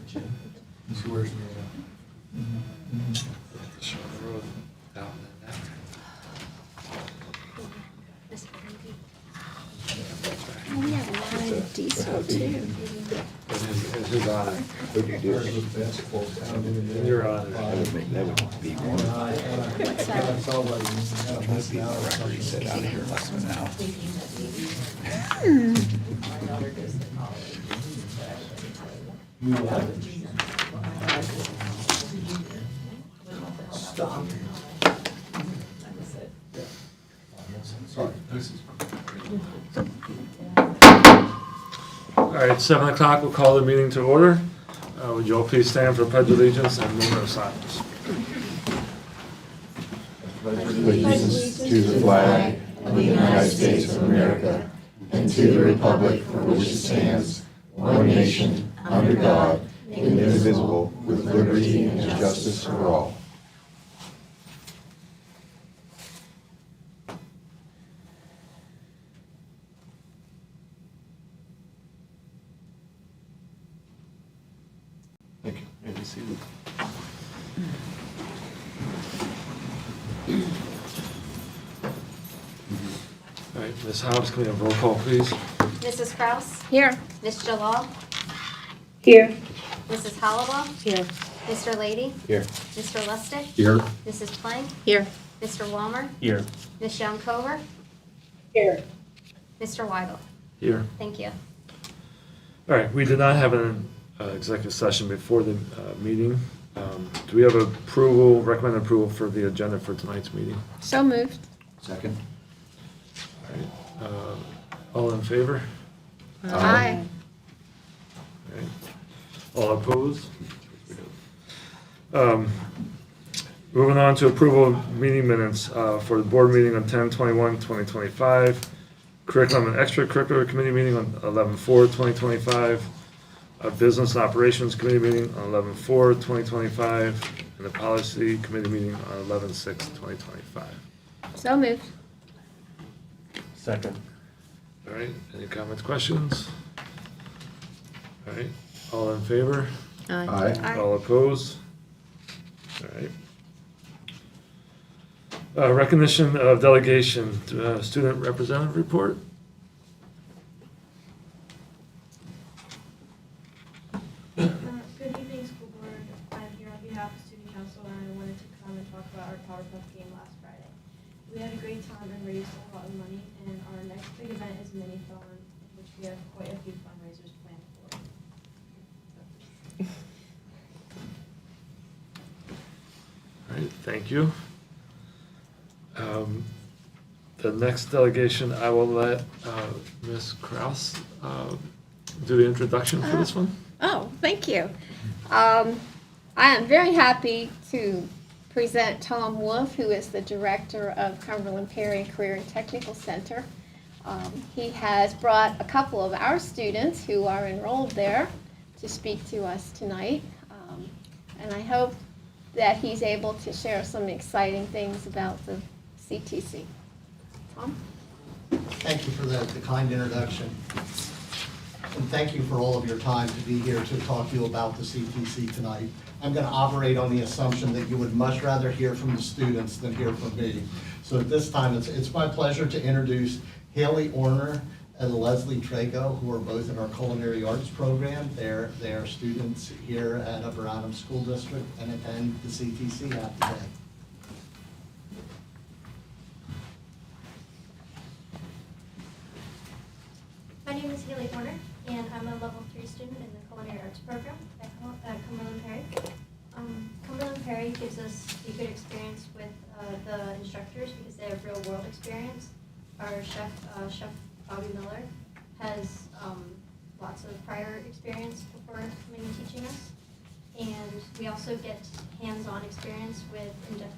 See where's the show the road down in that. Oh, we have a line of diesel too. And his honor. What'd you do? And you're on That it. would be one. What's that? Trying to be the record, he said out of here less than an hour. Stop. Sorry, this is. All right, 7 o'clock, we'll call the meeting to order. Would you all please stand for the pledge of allegiance and moment of silence? Allegiance to the flag of the United States of America and to the republic for which it stands, one nation, under God, indivisible, with liberty and justice for all. Thank you. May be seated. All right, Ms. Hobbs, can we have roll call, please? Mrs. Kraus? Here. Ms. Jalal? Here. Mrs. Hollowell? Here. Mr. Lady? Here. Mr. Lustig? Here. Mrs. Plank? Here. Mr. Walmer? Here. Ms. Young-Cover? Here. Mr. Weigel? Here. Thank you. All right, we did not have an executive session before the meeting. Do we have approval, recommended approval for the agenda for tonight's meeting? So moved. Second. All right, all in favor? Aye. All right. All opposed? Moving on to approval of meeting minutes for the board meeting on 10/21/2025, curriculum and extracurricular committee meeting on 11/4/2025, a business and operations committee meeting on 11/4/2025, and the policy committee meeting on 11/6/2025. So moved. Second. All right, any comments, questions? All right, all in favor? Aye. All opposed? All right. Recognition of delegation, student representative report. Good evening, school board. I'm here on behalf of student council, and I wanted to come and talk about our Powerpuff game last Friday. We had a great time and raised a lot of money, and our next big event is Mini-Thon, in which we have quite a few fundraisers planned for. All right, thank you. The next delegation, I will let Ms. Kraus do the introduction for this one. Oh, thank you. I am very happy to present Tom Wolf, who is the director of Cumberland Perry Career and Technical Center. He has brought a couple of our students who are enrolled there to speak to us tonight. And I hope that he's able to share some exciting things about the CTC. Tom? Thank you for the kind introduction. And thank you for all of your time to be here to talk to you about the CTC tonight. I'm going to operate on the assumption that you would much rather hear from the students than hear from me. So at this time, it's my pleasure to introduce Haley Orner and Leslie Trago, who are both in our culinary arts program. They are students here at Upper Adams School District and attend the CTC half the day. My name is Haley Horner, and I'm a level 3 student in the culinary arts program at Cumberland Perry. Cumberland Perry gives us a good experience with the instructors because they have real world experience. Our chef, Chef Bobby Miller, has lots of prior experience before coming and teaching us. And we also get hands-on experience with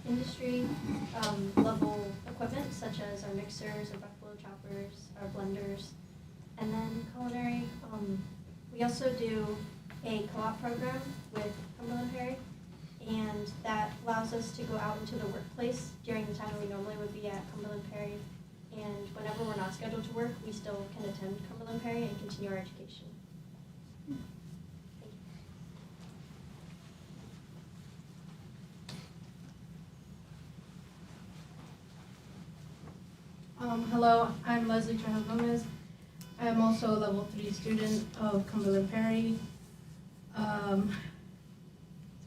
industry level equipment, such as our mixers, our buffalo choppers, our blenders. And then culinary, we also do a co-op program with Cumberland Perry, and that allows us to go out into the workplace during the time that we normally would be at Cumberland Perry. And whenever we're not scheduled to work, we still can attend Cumberland Perry and continue our education. Hello, I'm Leslie Trejo Gomez. I am also a level 3 student of Cumberland Perry.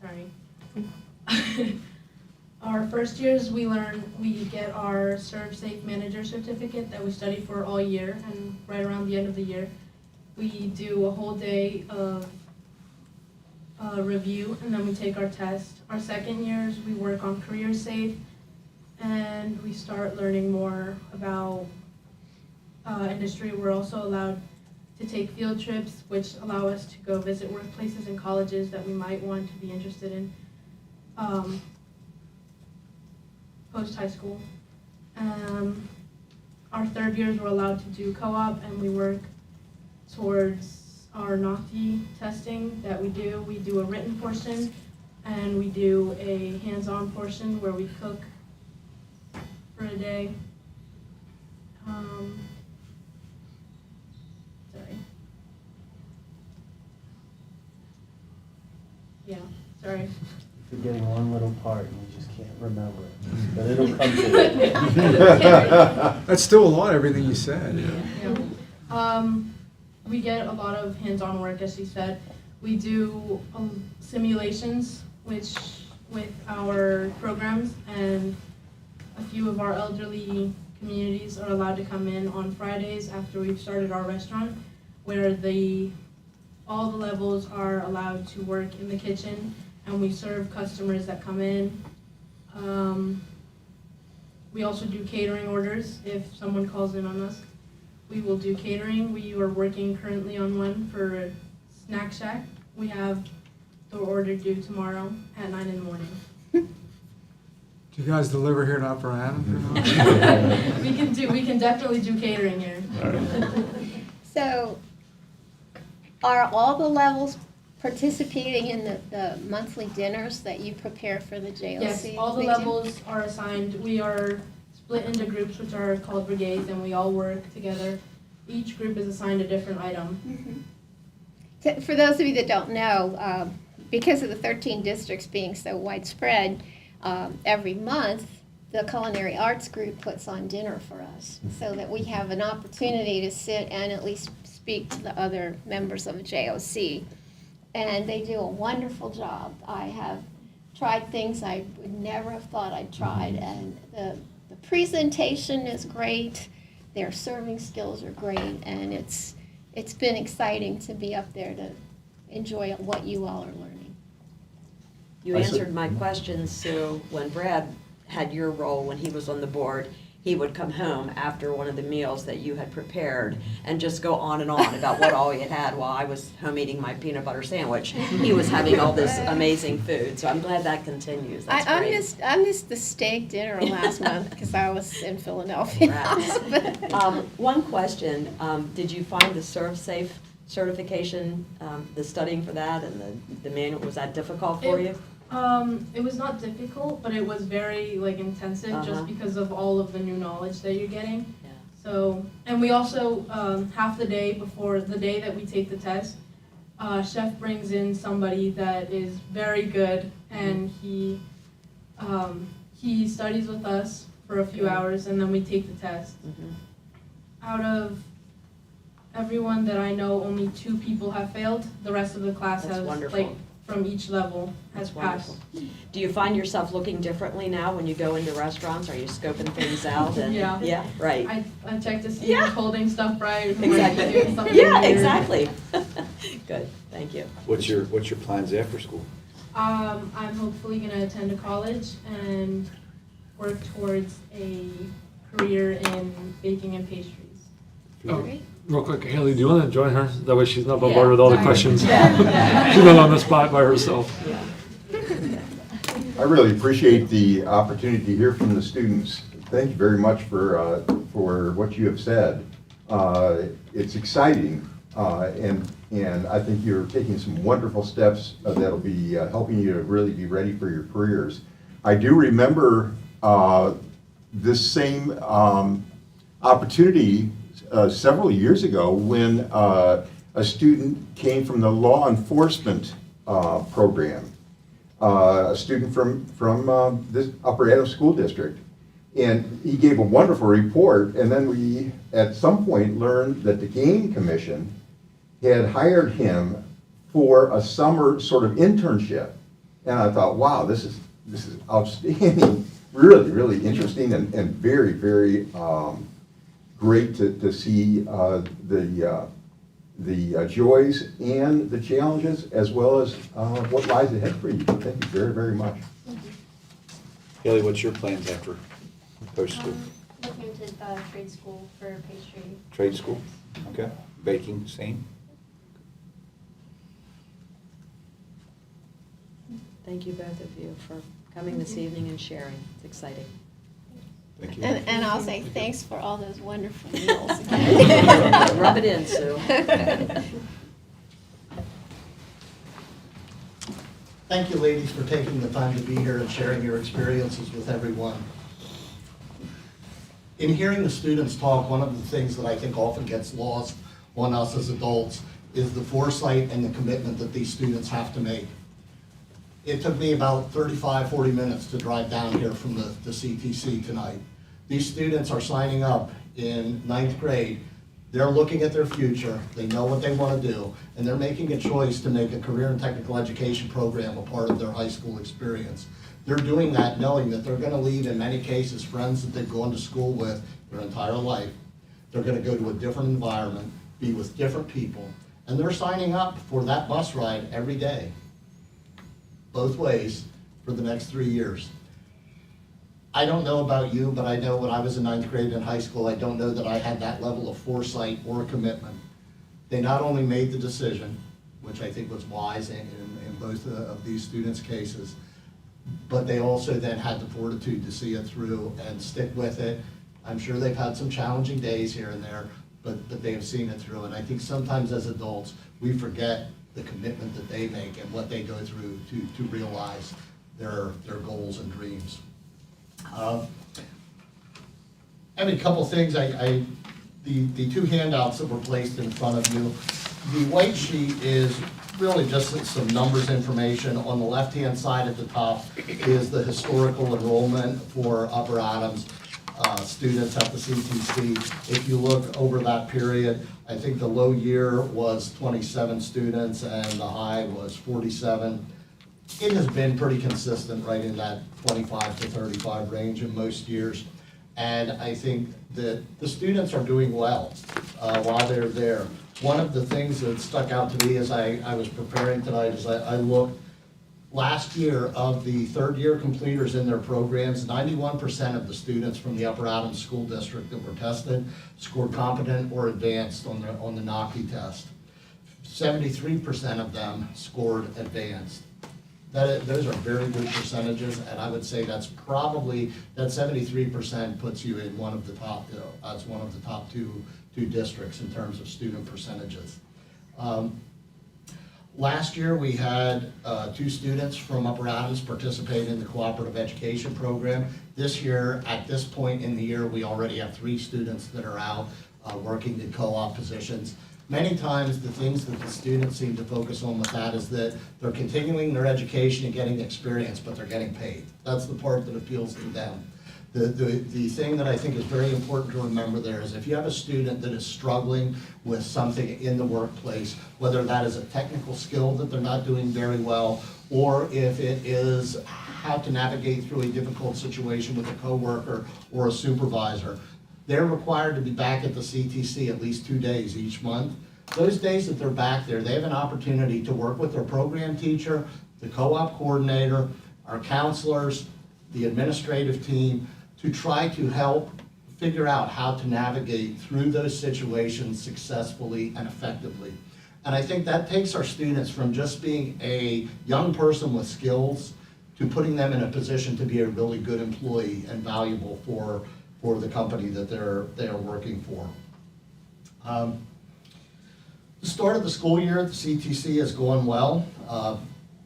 Sorry. Our first years, we get our Serve Safe Manager certificate that we study for all year, and right around the end of the year, we do a whole day of review, and then we take our test. Our second years, we work on Career Safe, and we start learning more about industry. We're also allowed to take field trips, which allow us to go visit workplaces and colleges that we might want to be interested in post-high school. Our third years, we're allowed to do co-op, and we work towards our NOCTI testing that we do. We do a written portion, and we do a hands-on portion where we cook for a day. Sorry. Yeah, sorry. Forgetting one little part and you just can't remember it, but it'll come to you. That's still a lot, everything you said. Yeah. We get a lot of hands-on work, as she said. We do simulations, which with our programs, and a few of our elderly communities are allowed to come in on Fridays after we've started our restaurant, where all the levels are allowed to work in the kitchen, and we serve customers that come in. We also do catering orders if someone calls in on us. We will do catering. We are working currently on one for Snack Shack. We have the order due tomorrow at 9 in the morning. Do you guys deliver here in Upper Adams or not? We can definitely do catering here. So, are all the levels participating in the monthly dinners that you prepare for the JLC? Yes, all the Legion? levels are assigned. We are split into groups, which are called brigades, and we all work together. Each group is assigned a different item. Mm-hmm. For those of you that don't know, because of the 13 districts being so widespread, every month the culinary arts group puts on dinner for us so that we have an opportunity to sit and at least speak to the other members of JOC. And they do a wonderful job. I have tried things I would never have thought I'd tried, and the presentation is great, their serving skills are great, and it's been exciting to be up there to enjoy what you all are learning. You answered my question, Sue. When Brad had your role, when he was on the board, he would come home after one of the meals that you had prepared and just go on and on about what all he had had while I was home eating my peanut butter sandwich. He was having all this amazing food, so I'm glad that continues. That's I great. missed the steak dinner last month because I was in Philadelphia. Right. One question, did you find the Serve Safe certification, the studying for that and the manual, was that difficult for you? It was not difficult, but it was very intensive just because of all of the new knowledge that you're getting. Yeah. So, and we also, half the day before the day that we take the test, chef brings in somebody that is very good, and he studies with us for a few hours, and then we take the test. Mm-hmm. Out of everyone that I know, only 2 people have failed. The rest of the class That's has, wonderful. from each level, has That's passed. wonderful. Do you find yourself looking differently now when you go into restaurants? Are you scoping things out? And, Yeah. Yeah, right. I check to see Yeah. who's holding stuff right, who Exactly. might be doing something Yeah, weird. exactly. Good, thank you. What's your plans after school? I'm hopefully gonna attend a college and work towards a career in baking and pastries. Oh, Great. real quick, Haley, do you want to join her? That way she's not bombarded with all the sorry. questions. Yeah. She's not on the spot by herself. Yeah. I really appreciate the opportunity to hear from the students. Thank you very much for what you have said. It's exciting, and I think you're taking some wonderful steps that'll be helping you to really be ready for your careers. I do remember this same opportunity several years ago when a student came from the law enforcement program, a student from this Upper Adams School District. And he gave a wonderful report, and then we, at some point, learned that the Gaming Commission had hired him for a summer sort of internship. And I thought, wow, this is outstanding, really, really interesting, and very, very great to see the joys and the challenges, as well as what lies ahead for you. Thank you very, very much. Haley, what's your plans after post-school? Looking into trade school for pastry. Trade school? Okay. Baking, same? Thank you both of you for coming this evening and sharing. It's exciting. Thank you. And I'll say thanks for all those wonderful meals again. Rub it in, Sue. Thank you, ladies, for taking the time to be here and sharing your experiences with everyone. In hearing the students talk, one of the things that I think often gets lost on us as adults is the foresight and the commitment that these students have to make. It took me about 35, 40 minutes to drive down here from the CTC tonight. These students are signing up in 9th grade. They're looking at their future, they know what they want to do, and they're making a choice to make a career and technical education program a part of their high school experience. They're doing that knowing that they're going to leave, in many cases, friends that they've gone to school with their entire life. They're going to go to a different environment, be with different people, and they're signing up for that bus ride every day, both ways, for the next 3 years. I don't know about you, but I know when I was in 9th grade in high school, I don't know that I had that level of foresight or commitment. They not only made the decision, which I think was wise in both of these students' cases, but they also then had the fortitude to see it through and stick with it. I'm sure they've had some challenging days here and there, but they have seen it through. And I think sometimes as adults, we forget the commitment that they make and what they go through to realize their goals and dreams. I have a couple things. The two handouts that were placed in front of you. The white sheet is really just some numbers information. On the left-hand side at the top is the historical enrollment for Upper Adams students at the CTC. If you look over that period, I think the low year was 27 students and the high was 47. It has been pretty consistent right in that 25 to 35 range in most years. And I think that the students are doing well while they're there. One of the things that stuck out to me as I was preparing tonight is I looked last year of the third year completers in their programs, 91% of the students from the Upper Adams School District that were tested scored competent or advanced on the NACHI test. 73% of them scored advanced. Those are very good percentages, and I would say that's probably, that 73% puts you in one of the top, as one of the top two districts in terms of student percentages. Last year, we had 2 students from Upper Adams participate in the cooperative education program. This year, at this point in the year, we already have 3 students that are out working in co-op positions. Many times, the things that the students seem to focus on with that is that they're continuing their education and getting experience, but they're getting paid. That's the part that appeals to them. The thing that I think is very important to remember there is if you have a student that is struggling with something in the workplace, whether that is a technical skill that they're not doing very well, or if it is how to navigate through a difficult situation with a coworker or a supervisor, they're required to be back at the CTC at least 2 days each month. Those days that they're back there, they have an opportunity to work with their program teacher, the co-op coordinator, our counselors, the administrative team, to try to help figure out how to navigate through those situations successfully and effectively. And I think that takes our students from just being a young person with skills to putting them in a position to be a really good employee and valuable for the company that they are working for. The start of the school year at the CTC is going well.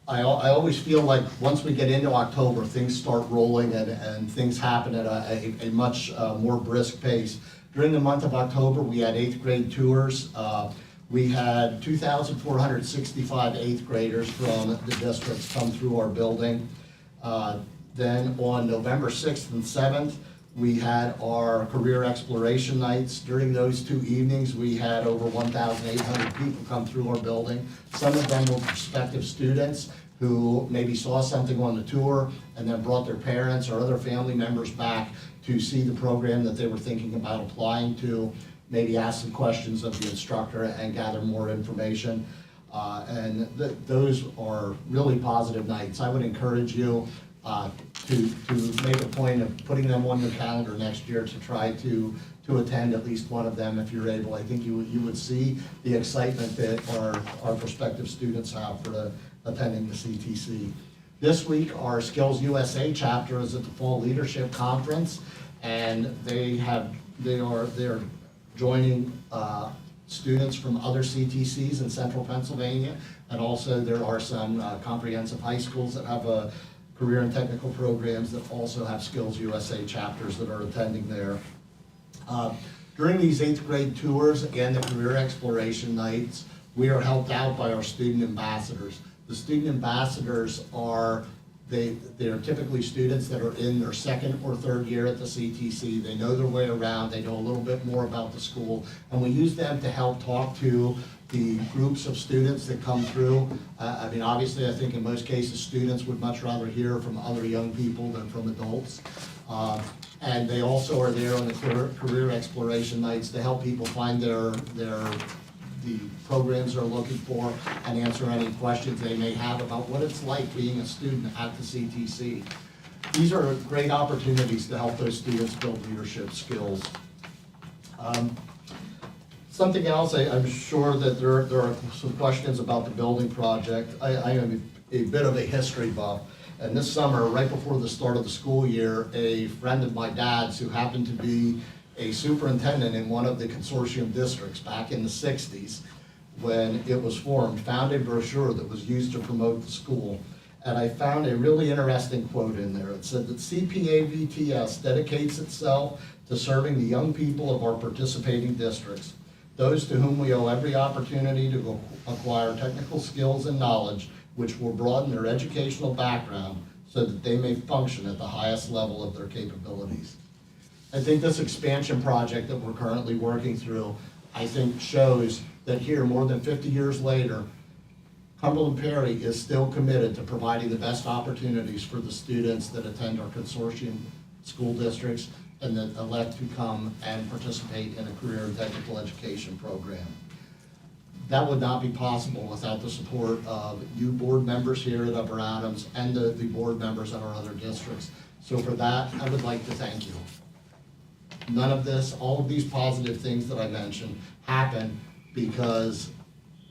I always feel like once we get into October, things start rolling and things happen at a much more brisk pace. During the month of October, we had 8th grade tours. We had 2,465 8th graders from the districts come through our building. Then on November 6th and 7th, We had our career exploration nights. During those 2 evenings, we had over 1,800 people come through our building. Some of them were prospective students who maybe saw something on the tour and then brought their parents or other family members back to see the program that they were thinking about applying to, maybe ask some questions of the instructor and gather more information. Those are really positive nights. I would encourage you to make a point of putting them on your calendar next year to try to attend at least one of them if you're able. I think you would see the excitement that our prospective students have for attending the CTC. This week, our Skills USA chapter is at the Fall Leadership Conference, and they are joining students from other CTCs in central Pennsylvania, and also there are some comprehensive high schools that have career and technical programs that also have Skills USA chapters that are attending there. During these 8th grade tours and the career exploration nights, we are helped out by our student ambassadors. The student ambassadors they're typically students that are in their 2nd or 3rd year at the CTC. They know their way around, they know a little bit more about the school, and we use them to help talk to the groups of students that come through. I mean, obviously, I think in most cases, students would much rather hear from other young people than from adults. And they also are there on the career exploration nights to help people find the programs they're looking for and answer any questions they may have about what it's like being a student at the CTC. These are great opportunities to help those students build leadership skills. Something else, I'm sure that there are some questions about the building project. I am a bit of a history buff, and this summer, right before the start of the school year, a friend of my dad's who happened to be a superintendent in one of the consortium districts back in the 60s when it was formed, found a brochure that was used to promote the school. And I found a really interesting quote in there. It said that CPA-VTS dedicates itself to serving the young people of our participating districts, those to whom we owe every opportunity to acquire technical skills and knowledge which will broaden their educational background so that they may function at the highest level of their capabilities. I think this expansion project that we're currently working through, I think shows that here, more than 50 years later, Cumberland Perry is still committed to providing the best opportunities for the students that attend our consortium school districts and that elect to come and participate in a career and technical education program. That would not be possible without the support of you board members here at Upper Adams and the board members at our other districts. So for that, I would like to thank you. None of this, all of these positive things that I mentioned happen because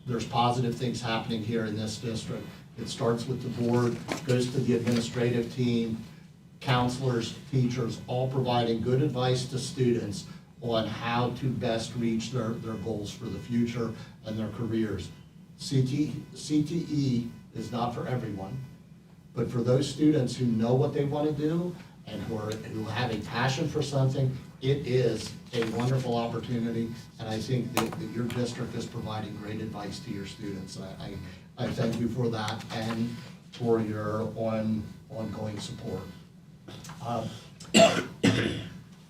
there's positive things happening here in this district. It starts with the board, goes to the administrative team, counselors, teachers, all providing good advice to students on how to best reach their goals for the future and their careers. CTE is not for everyone, but for those students who know what they want to do and who have a passion for something, it is a wonderful opportunity, and I think that your district is providing great advice to your students. I thank you for that and for your ongoing support.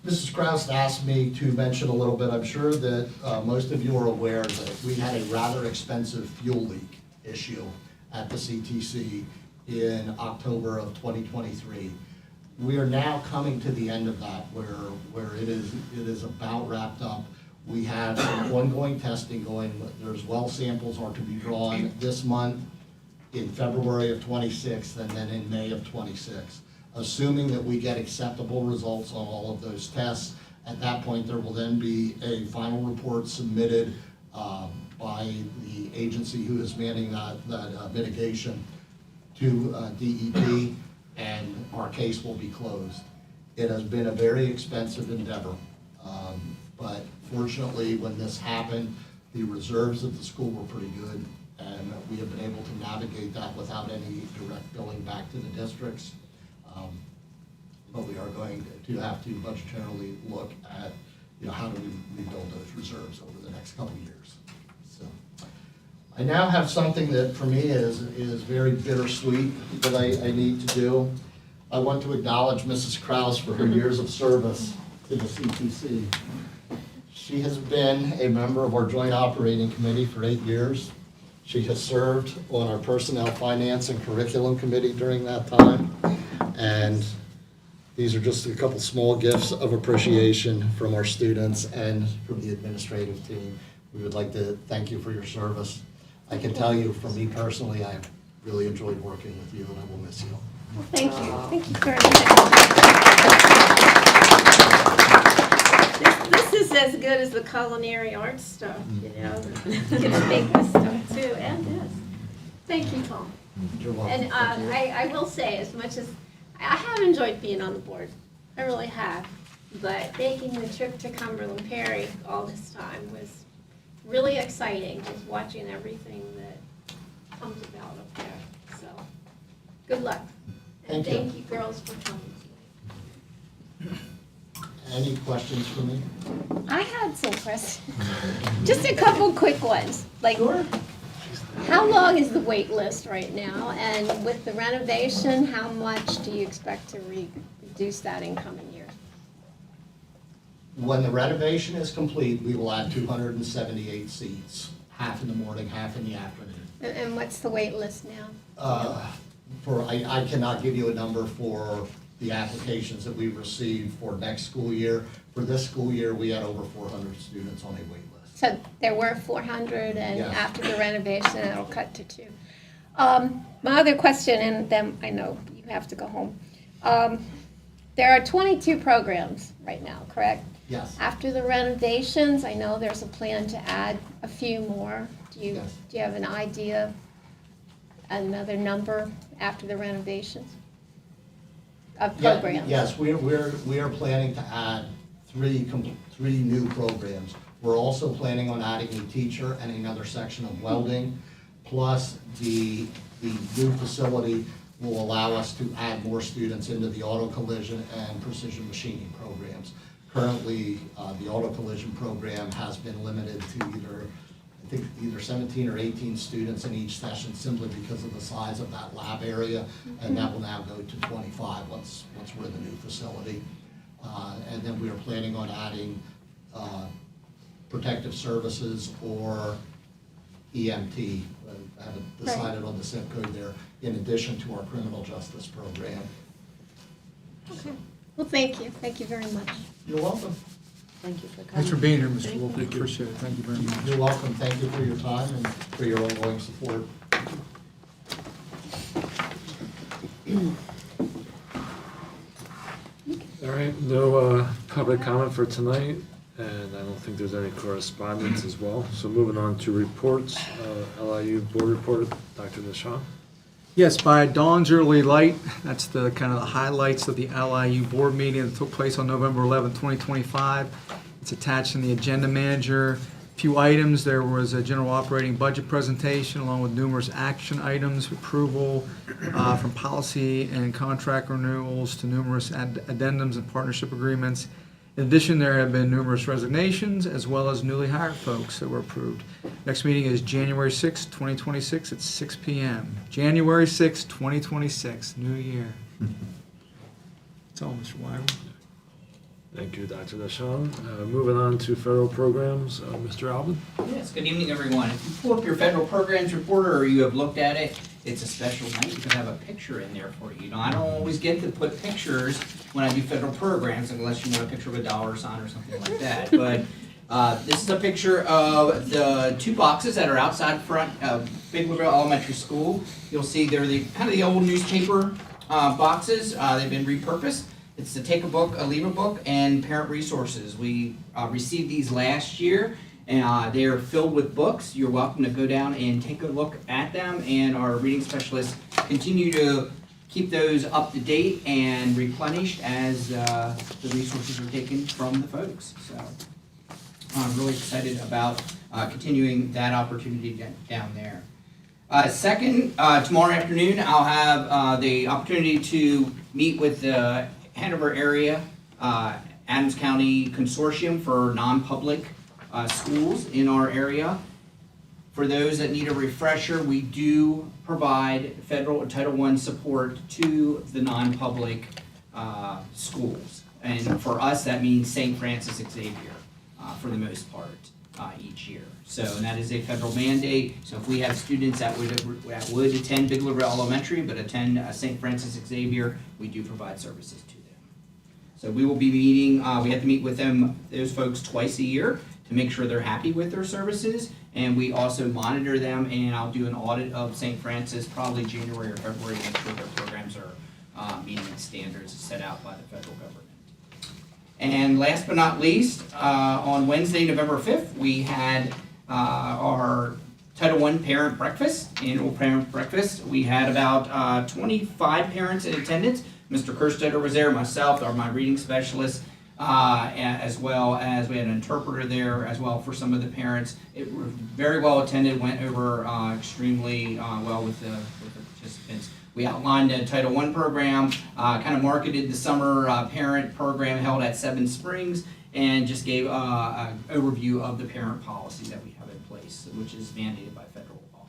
Mrs. Kraus asked me to mention a little bit. I'm sure that most of you are aware that we had a rather expensive fuel leak issue at the CTC in October of 2023. We are now coming to the end of that where it is about wrapped up. We have some ongoing testing going. There's well samples are to be drawn this month, in February of 26 and then in May of 26. Assuming that we get acceptable results on all of those tests, at that point there will then be a final report submitted by the agency who is manning that mitigation to DEP, and our case will be closed. It has been a very expensive endeavor, but fortunately when this happened, the reserves at the school were pretty good, and we have been able to navigate that without any direct billing back to the districts. But we are going to have to budgetarily look at, how do we rebuild those reserves over the next couple of years. So I now have something that for me is very bittersweet that I need to do. I want to acknowledge Mrs. Kraus for her years of service to the CTC. She has been a member of our Joint Operating Committee for 8 years. She has served on our Personnel, Finance, and Curriculum Committee during that time. And these are just a couple small gifts of appreciation from our students and from the administrative team. We would like to thank you for your service. I can tell you, for me personally, I really enjoyed working with you, and I will miss you. Well, thank you. Thank you very much. This is as good as the culinary arts stuff, you know. Kids make this stuff too, and this. Thank you, Tom. You're welcome. And Thank you. I will say, as much as, I have enjoyed being on the board. I really have. But making the trip to Cumberland Perry all this time was really exciting, just watching everything that comes about up there. So, good luck. And Thank you. thank you girls for coming tonight. Any questions for me? I had some questions. Just a couple quick ones. Like, how long is the wait list right now? And with the renovation, how much do you expect to reduce that in coming years? When the renovation is complete, we will add 278 seats, half in the morning, half in the afternoon. And what's the wait list now? I cannot give you a number for the applications that we received for next school year. For this school year, we had over 400 students on a wait list. So there were 400, and Yes. after the renovation, it'll cut to 2. My other question, and then I know you have to go home. There are 22 programs right now, correct? Yes. After the renovations, I know there's a plan to add a few more. Do you have an idea, another number after the renovations of Yeah, programs? Yes, we are planning to add three new programs. We're also planning on adding a teacher and another section of welding, plus the new facility will allow us to add more students into the auto collision and precision machining programs. Currently, the auto collision program has been limited to either 17 or 18 students in each session, simply because of the size of that lab area, and that will now go to 25 once we're in the new facility. And then we are planning on adding protective services or EMT. I haven't decided on the zip code there, in addition to our criminal justice program. Okay. Well, thank you. Thank you very much. You're welcome. Thank you for coming. Thanks for being here, Mr. Thank Wolf. you. Appreciate it. Thank you very much. You're welcome. Thank you for your time and for your ongoing support. All right, no public comment for tonight, and I don't think there's any correspondence as well. So moving on to reports, LIU Board Report, Dr. Deschamps. Yes, by dawn's early light, that's the kind of the highlights of the LIU board meeting that took place on November 11, 2025. It's attached in the agenda manager. Few items, there was a general operating budget presentation along with numerous action items, approval from policy and contract renewals to numerous addendums and partnership agreements. In addition, there have been numerous resignations as well as newly hired folks that were approved. Next meeting is January 6, 2026 at 6 p.m. January 6, 2026, new year. That's all, Mr. Weigel. Thank you, Dr. Deschamps. Moving on to federal programs, Mr. Alvin. Yes, good evening, everyone. If you pull up your federal programs reporter or you have looked at it, it's a special night because I have a picture in there for you. You know, I don't always get to put pictures when I do federal programs unless you want a picture of a dollar sign or something like that. But this is a picture of the 2 boxes that are outside front of Big Woodville Elementary School. You'll see they're the kind of the old newspaper boxes. They've been repurposed. It's the Take a Book, a Leave a Book, and Parent Resources. We received these last year, and they are filled with books. You're welcome to go down and take a look at them, and our reading specialists continue to keep those up to date and replenished as the resources are taken from the folks. So I'm really excited about continuing that opportunity down there. Second, tomorrow afternoon, I'll have the opportunity to meet with the Hanover area, Adams County Consortium for non-public schools in our area. For those that need a refresher, we do provide federal Title I support to the non-public schools. And for us, that means St. Francis Xavier for the most part each year. So, and that is a federal mandate. So if we have students that would attend Bigelow Elementary but attend St. Francis Xavier, we do provide services to them. So we will be meeting, we have to meet with those folks twice a year to make sure they're happy with their services. And we also monitor them, and I'll do an audit of St. Francis probably January or February to make sure their programs are meeting the standards set out by the federal government. And last but not least, on Wednesday, November 5th, we had our Title I parent breakfast, annual parent breakfast. We had about 25 parents in attendance. Mr. Kerstetter was there, myself, my reading specialist, as well as we had an interpreter there as well for some of the parents. It was very well attended, went over extremely well with the participants. We outlined a Title I program, kind of marketed the summer parent program held at Seven Springs, and just gave an overview of the parent policy that we have in place, which is mandated by federal law.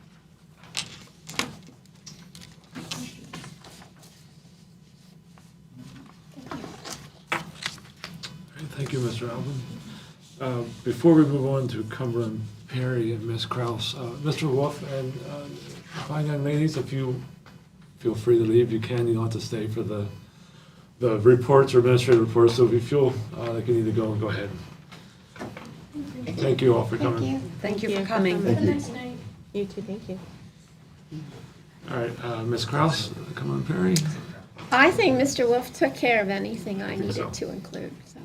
Thank you, Mr. Alvin. Before we move on to Cumberland Perry and Ms. Kraus, Mr. Wolf and fine young ladies, if you feel free to leave, you can. You don't have to stay for the reports or administrative reports. So if you feel like you need to go ahead. Thank you all for coming. Thank you for coming. Thank you. night. You too, thank you. All right, Ms. Kraus, Cumberland Perry. I think Mr. Wolf took care of anything I think so. needed to include, so.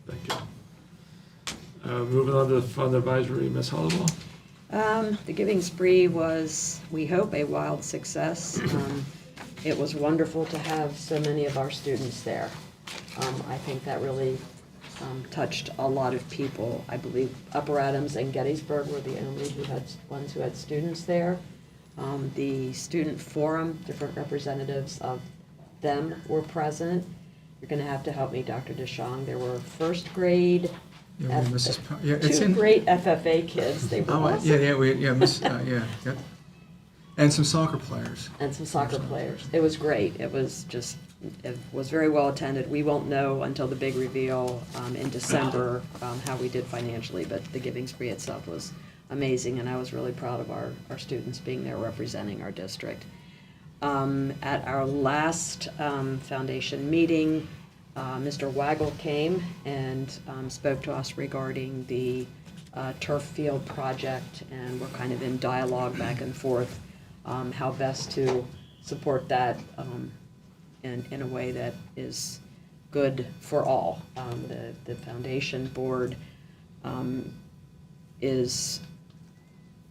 Thank you. Moving on to the Fund Advisory, Ms. Hollowell. The Giving Spree was, we hope, a wild success. It was wonderful to have so many of our students there. I think that really touched a lot of people. I believe Upper Adams and Gettysburg were the only ones who had students there. The Student Forum, different representatives of them were present. You're going to have to help me, Dr. DeShong. There were first grade, Yeah, Mrs. Yeah, it's two in. great FFA kids. They were Oh, awesome. Miss, yeah. And some soccer players. And some soccer players. It was great. It was very well attended. We won't know until the big reveal in December how we did financially, but the Giving Spree itself was amazing, and I was really proud of our students being there representing our district. At our last foundation meeting, Mr. Waggle came and spoke to us regarding the turf field project, and we're kind of in dialogue back and forth how best to support that in a way that is good for all. The foundation board is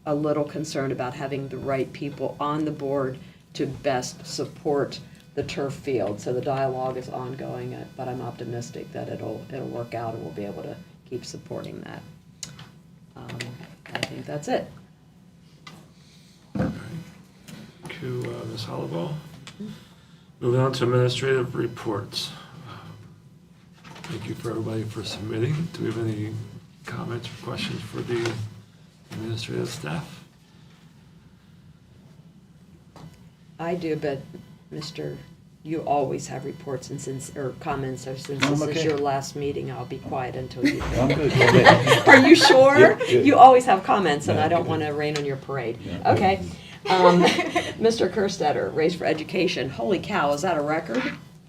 a little concerned about having the right people on the board to best support the turf field. So the dialogue is ongoing, but I'm optimistic that it'll work out and we'll be able to keep supporting that. I think that's it. Thank you, Ms. Hollowell. Moving on to administrative reports. Thank you for everybody for submitting. Do we have any comments or questions for the administrative staff? I do, but Mr., you always have reports or comments, so since this okay. is your last meeting, I'll be quiet until you. I'm good. Go ahead. Are you sure? Yeah, good. You always have comments, and Yeah, I don't good. want to rain on your parade. Yeah. Okay. Mr. Kerstetter, Raise for Education. Holy cow, is that a record?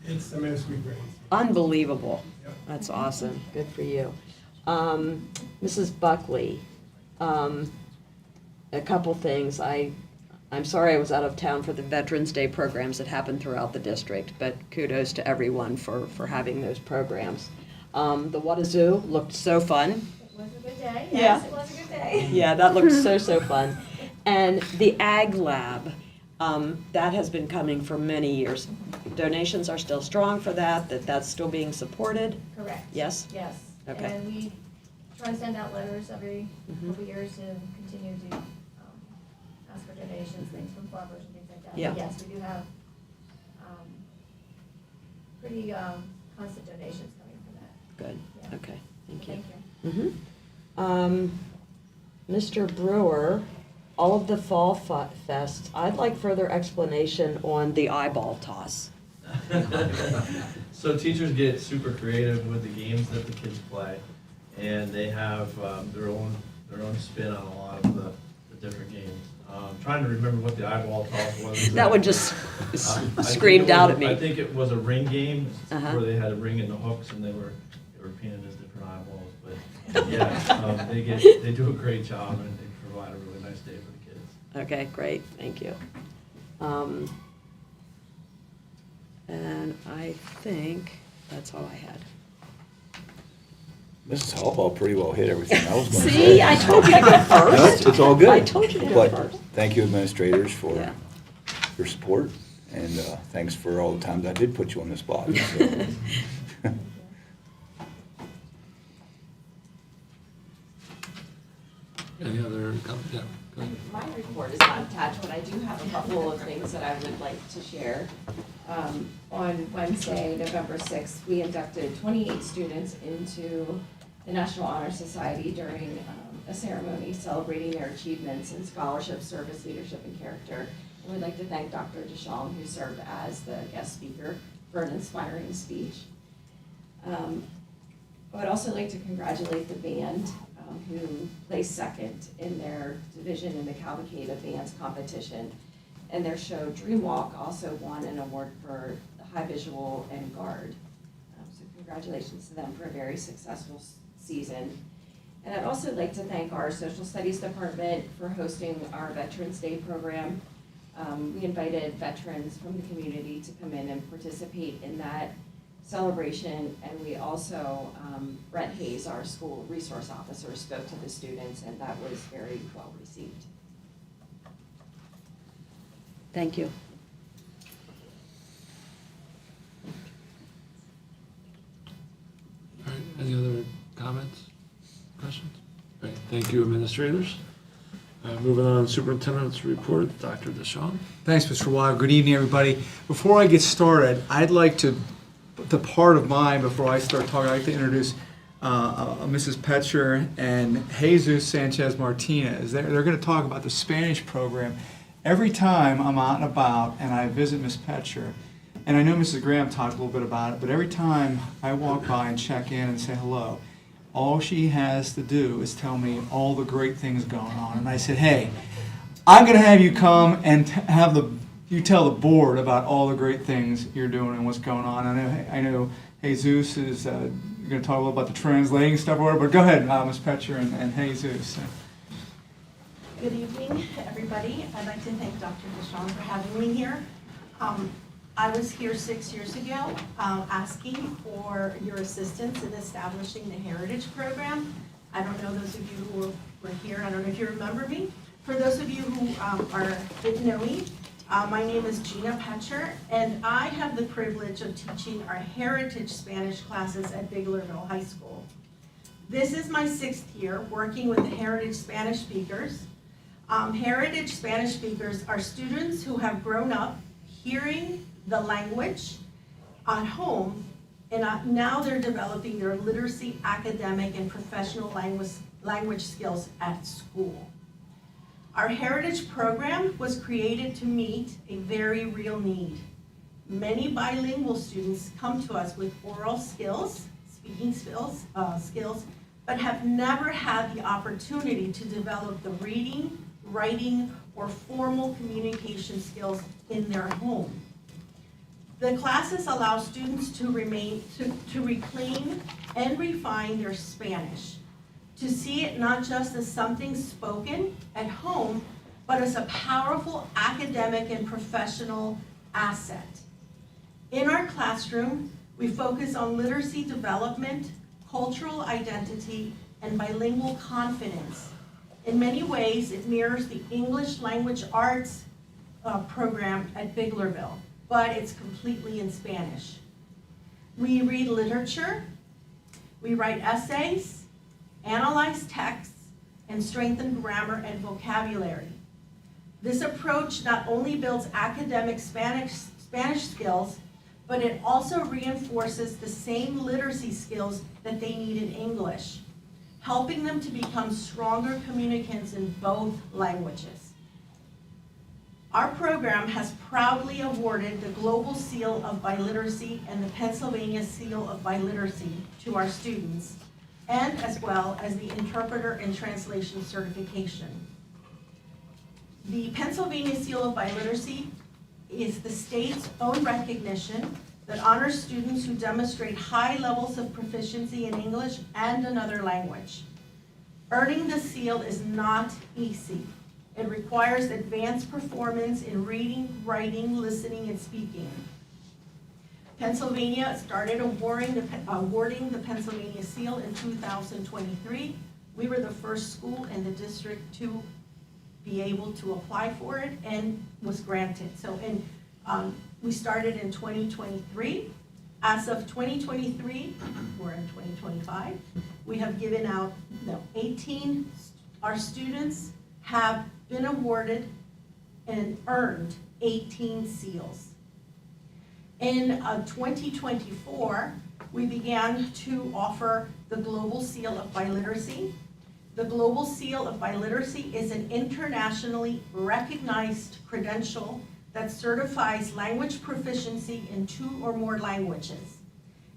It's the most we've raised. Unbelievable. Yep. That's awesome. Good for you. Mrs. Buckley, a couple things. I'm sorry I was out of town for the Veterans Day programs that happened throughout the district, but kudos to everyone for having those programs. The What-A-Zoo looked so fun. It was a good day. Yeah. Yes, it was a good day. Yeah, that looked so fun. And the Ag Lab, that has been coming for many years. Donations are still strong for that's still being supported? Correct. Yes? Yes. Okay. And we try to send out letters every Mhm. couple years to continue to ask for donations, things from farmers and things like that. Yeah. But yes, we do have pretty constant donations coming for that. Good, Yeah. okay, thank you. Thank you. Mr. Brewer all of the Fall Fest, I'd like further explanation on the eyeball toss. So teachers get super creative with the games that the kids play, and they have their own spin on a lot of the different games. Trying to remember what the eyeball toss was. That one just I think screamed it out was- at me. I think it was a ring game Uh-huh. where they had a ring in the hooks and they were painted as different eyeballs. But yeah, they do a great job and they provide a really nice day for the kids. Okay, great, thank you. And I think that's all I had. Mrs. Hallball pretty well hit everything I was going to say. See, I told you to go No, first. it's all good. I told you to go But first. thank you administrators for Yeah. your support, and thanks for all the times I did put you on the spot. So. Any other comments? Yeah, go ahead. My report is not attached, but I do have a couple of things that I would like to share. On Wednesday, November 6th, we inducted 28 students into the National Honor Society during a ceremony celebrating their achievements in scholarship, service, leadership, and character. And we'd like to thank Dr. Deschamps, who served as the guest speaker, for an inspiring speech. I would also like to congratulate the band who placed second in their division in the Cavalcade of Bands competition. And their show Dream Walk also won an award for the High Visual and Guard. So congratulations to them for a very successful season. And I'd also like to thank our Social Studies Department for hosting our Veterans Day program. We invited veterans from the community to come in and participate in that celebration, and we also, Brett Hayes, our school resource officer, spoke to the students, and that was very well received. Thank you. All right, any other comments, questions? All right, thank you, administrators. Moving on, superintendent's report, Dr. Deschamps. Thanks, Mr. Weil. Good evening, everybody. Before I get started, I'd like to, the part of mine, before I start talking, I'd like to introduce Mrs. Petcher and Jesus Sanchez Martinez. They're going to talk about the Spanish program. Every time I'm out and about and I visit Miss Petcher, and I know Mrs. Graham talked a little bit about it, but every time I walk by and check in and say hello, all she has to do is tell me all the great things going on. And I said, hey, I'm going to have you come and you tell the board about all the great things you're doing and what's going on. I know Jesus is going to talk a little about the translating stuff or whatever, but go ahead, Ms. Petcher and Jesus. Good evening, everybody. I'd like to thank Dr. Deschamps for having me here. I was here 6 years ago asking for your assistance in establishing the Heritage Program. I don't know those of you who were here. I don't know if you remember me. For those of you who didn't know me, my name is Gina Petcher, and I have the privilege of teaching our Heritage Spanish classes at Biglerville High School. This is my 6th year working with the Heritage Spanish speakers. Heritage Spanish speakers are students who have grown up hearing the language at home, and now they're developing their literacy, academic, and professional language skills at school. Our Heritage program was created to meet a very real need. Many bilingual students come to us with oral skills, speaking skills, but have never had the opportunity to develop the reading, writing, or formal communication skills in their home. The classes allow students to reclaim and refine their Spanish, to see it not just as something spoken at home, but as a powerful academic and professional asset. In our classroom, we focus on literacy development, cultural identity, and bilingual confidence. In many ways, it mirrors the English language arts program at Biglerville, but it's completely in Spanish. We read literature, we write essays, analyze texts, and strengthen grammar and vocabulary. This approach not only builds academic Spanish skills, but it also reinforces the same literacy skills that they need in English, helping them to become stronger communicants in both languages. Our program has proudly awarded the Global Seal of Biliteracy and the Pennsylvania Seal of Biliteracy to our students, and as well as the Interpreter and Translation Certification. The Pennsylvania Seal of Biliteracy is the state's own recognition that honors students who demonstrate high levels of proficiency in English and another language. Earning the seal is not easy. It requires advanced performance in reading, writing, listening, and speaking. Pennsylvania started awarding the Pennsylvania Seal in 2023. We were the first school in the district to be able to apply for it and was granted. So we started in 2023. As of 2023, we're in 2025, we have given out, our students have been awarded and earned 18 seals. In 2024, we began to offer the Global Seal of Biliteracy. The Global Seal of Biliteracy is an internationally recognized credential that certifies language proficiency in 2 or more languages.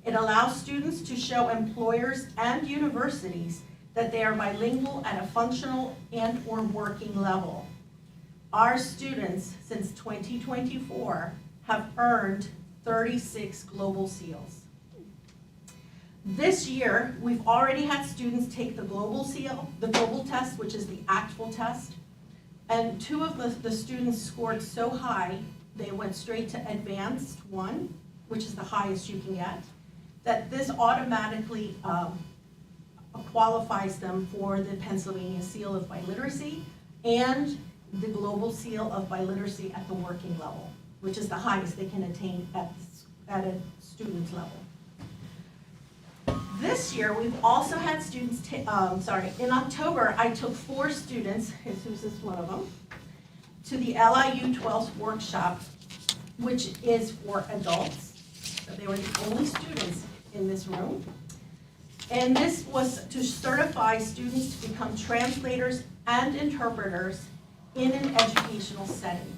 It allows students to show employers and universities that they are bilingual at a functional and or working level. Our students, since 2024, have earned 36 Global Seals. This year, we've already had students take the Global Seal, the Global Test, which is the actual test, and 2 of the students scored so high, they went straight to Advanced 1, which is the highest you can get, that this automatically qualifies them for the Pennsylvania Seal of Biliteracy and the Global Seal of Biliteracy at the working level, which is the highest they can attain at a student level. This year, we've also had students, in October, I took 4 students, Jesus is one of them, to the LIU 12th workshop, which is for adults. So they were the only students in this room. And this was to certify students to become translators and interpreters in an educational setting.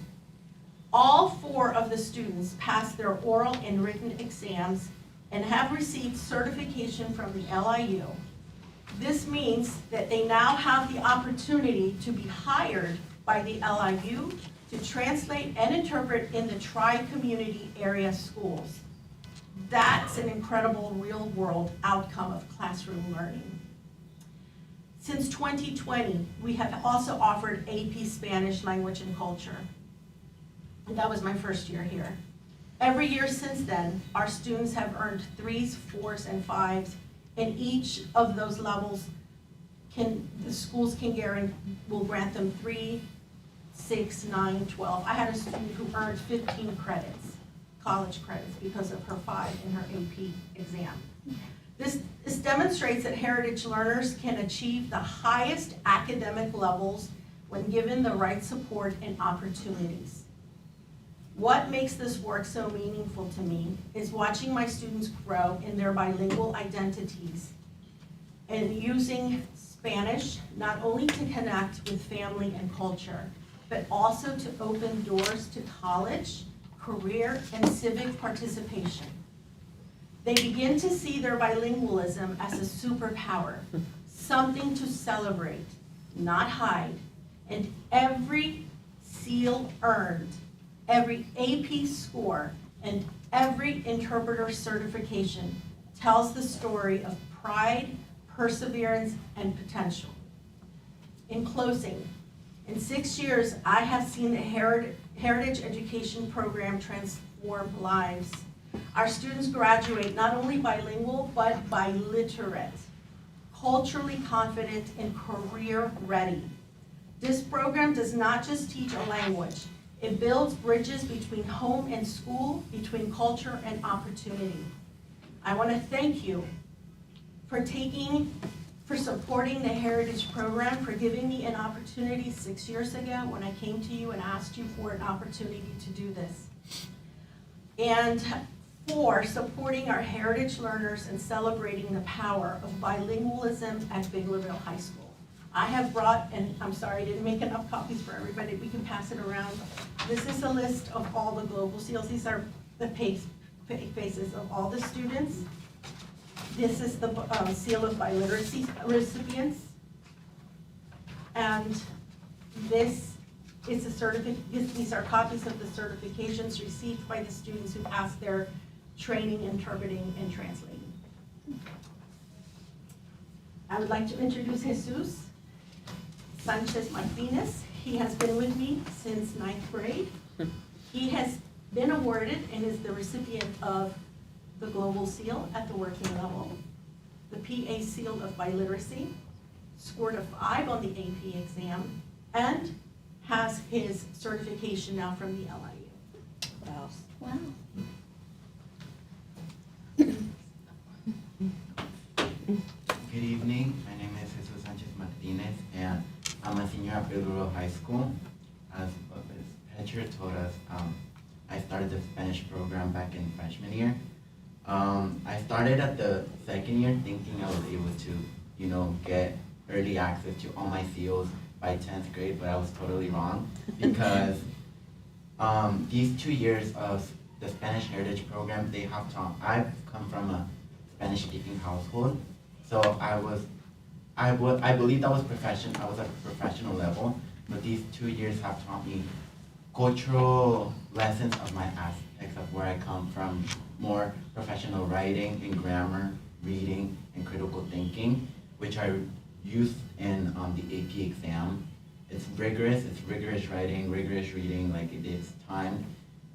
All 4 of the students passed their oral and written exams and have received certification from the LIU. This means that they now have the opportunity to be hired by the LIU to translate and interpret in the tri-community area schools. That's an incredible real-world outcome of classroom learning. Since 2020, we have also offered AP Spanish Language and Culture. And that was my first year here. Every year since then, our students have earned 3s, 4s, and 5s, and each of those levels the schools will grant them 3, 6, 9, 12. I had a student who earned 15 credits, college credits, because of her 5 in her AP exam. This demonstrates that heritage learners can achieve the highest academic levels when given the right support and opportunities. What makes this work so meaningful to me is watching my students grow in their bilingual identities and using Spanish not only to connect with family and culture, but also to open doors to college, career, and civic participation. They begin to see their bilingualism as a superpower, something to celebrate, not hide, and every seal earned, every AP score, and every interpreter certification tells the story of pride, perseverance, and potential. In closing, in 6 years, I have seen the Heritage Education Program transform lives. Our students graduate not only bilingual, but biliterate, culturally confident, and career ready. This program does not just teach a language. It builds bridges between home and school, between culture and opportunity. I want to thank you for supporting the Heritage Program, for giving me an opportunity 6 years ago when I came to you and asked you for an opportunity to do this. And for supporting our heritage learners and celebrating the power of bilingualism at Biglerville High School. I have brought, and I'm sorry I didn't make enough copies for everybody, we can pass it around. This is a list of all the global seals. These are the faces of all the students. This is the seal of biliteracy recipients. And this is these are copies of the certifications received by the students who passed their training, interpreting, and translating. I would like to introduce Jesus Sanchez Martinez. He has been with me since 9th grade. He has been awarded and is the recipient of the Global Seal at the working level, the PA Seal of Biliteracy, scored a 5 on the AP exam, and has his certification now from the LIU. Wow. Wow. Good evening, my name is Jesus Sanchez Martinez, and I'm a senior at Belleville High School. As Petra told us, I started the Spanish program back in freshman year. I started at the second year thinking I was able to, get early access to all my seals by 10th grade, but I was totally wrong because these 2 years of the Spanish Heritage Program, they have taught, I've come from a Spanish-speaking household, so I believe I was at a professional level, but these 2 years have taught me cultural lessons of my aspects of where I come from, more professional writing and grammar, reading, and critical thinking, which I used in the AP exam. It's rigorous writing, rigorous reading, like it takes time,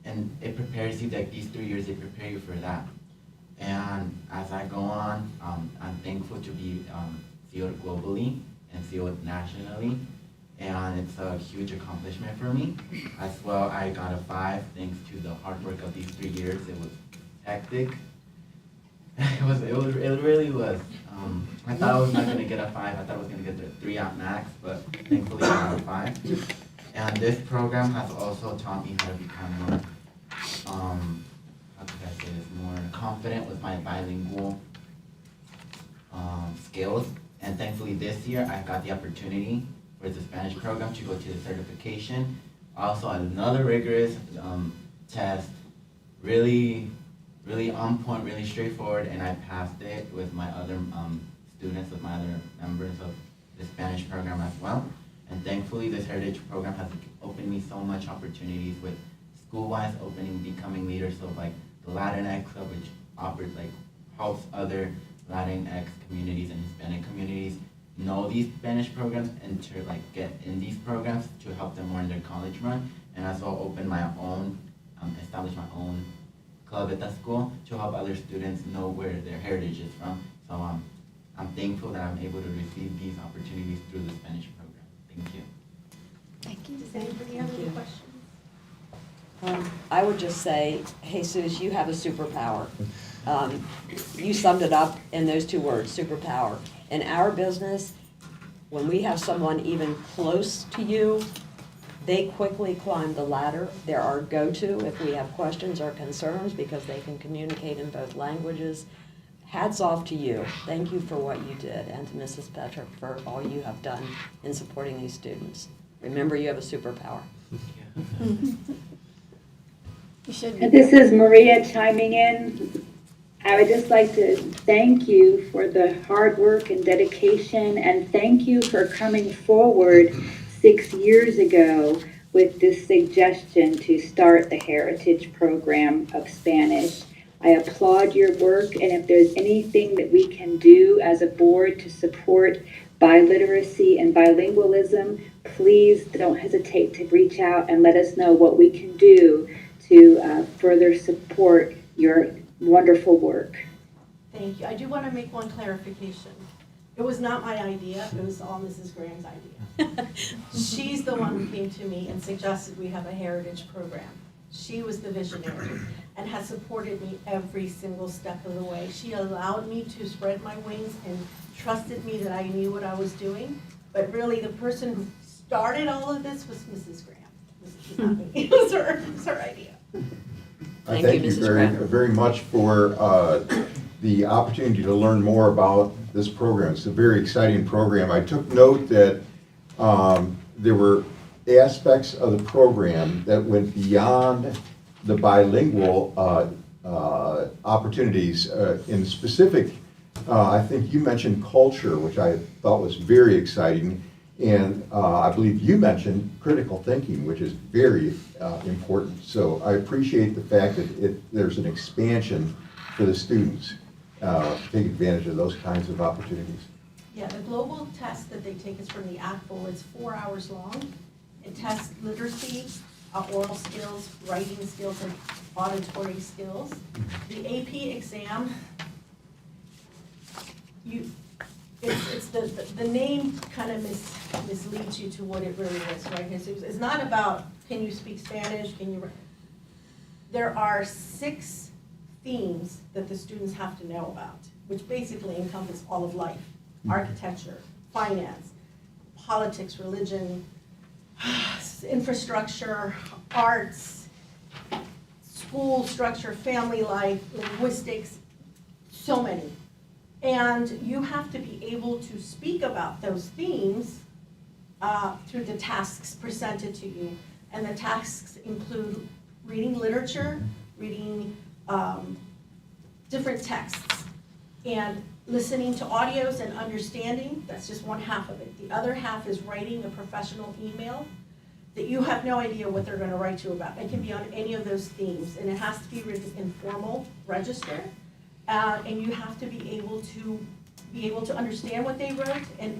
and it prepares you, like these 3 years, they prepare you for that. And as I go on, I'm thankful to be sealed globally and sealed nationally, and it's a huge accomplishment for me. As well, I got a 5 thanks to the hard work of these 3 years. It was hectic. It really was. I thought I was not gonna get a 5. I thought I was gonna get the 3 at max, but thankfully I got a 5. And this program has also taught me how to become more, how could I say this, more confident with my bilingual skills. And thankfully this year I got the opportunity for the Spanish program to go to the certification. Also another rigorous test, really on point, really straightforward, and I passed it with my other students, with my other members of the Spanish program as well. And thankfully this Heritage program has opened me so much opportunities with school-wise becoming leaders of like the Latinx Club, which offers helps other Latinx communities and Hispanic communities know these Spanish programs and to get in these programs to help them more in their college run, and as well open my own, establish my own club at the school to help other students know where their heritage is from. So I'm thankful that I'm able to receive these opportunities through the Spanish program. Thank you. Thank you. Does anybody have any questions? I would just say, Jesus, you have a superpower. You summed it up in those 2 words, superpower. In our business, when we have someone even close to you, they quickly climb the ladder. They're our go-to if we have questions or concerns because they can communicate in both languages. Hats off to you. Thank you for what you did, and to Mrs. Petrick for all you have done in supporting these students. Remember, you have a superpower. You should And this is Maria chiming in. I would just like to thank you for the hard work and dedication, and thank you for coming forward 6 years ago with this suggestion to start the Heritage Program of Spanish. I applaud your work, and if there's anything that we can do as a board to support biliteracy and bilingualism, please don't hesitate to reach out and let us know what we can do to further support your wonderful work. Thank you. I do want to make one clarification. It was not my idea, it was all Mrs. Graham's idea. She's the one who came to me and suggested we have a heritage program. She was the visionary and has supported me every single step of the way. She allowed me to spread my wings and trusted me that I knew what I was doing. But really, the person who started all of this was Mrs. Graham. This is not me. It was her idea. I thank you very much for the opportunity to learn more about this program. It's a very exciting program. I took note that there were aspects of the program that went beyond the bilingual opportunities. In specific, I think you mentioned culture, which I thought was very exciting. And I believe you mentioned critical thinking, which is very important. So I appreciate the fact that there's an expansion for the students to take advantage of those kinds of opportunities. Yeah, the global test that they take is from the ACTFL. It's 4 hours long. It tests literacy, oral skills, writing skills, and auditory skills. The AP exam, the name kind of misleads you to what it really is, right? It's not about, can you speak Spanish, there are 6 themes that the students have to know about, which basically encompass all of life: architecture, finance, politics, religion, infrastructure, arts, school structure, family life, linguistics, so many. And you have to be able to speak about those themes through the tasks presented to you. And the tasks include reading literature, reading different texts, and listening to audios and understanding. That's just one half of it. The other half is writing a professional email that you have no idea what they're going to write you about. It can be on any of those themes, and it has to be written in formal register. And you have to be able to understand what they wrote and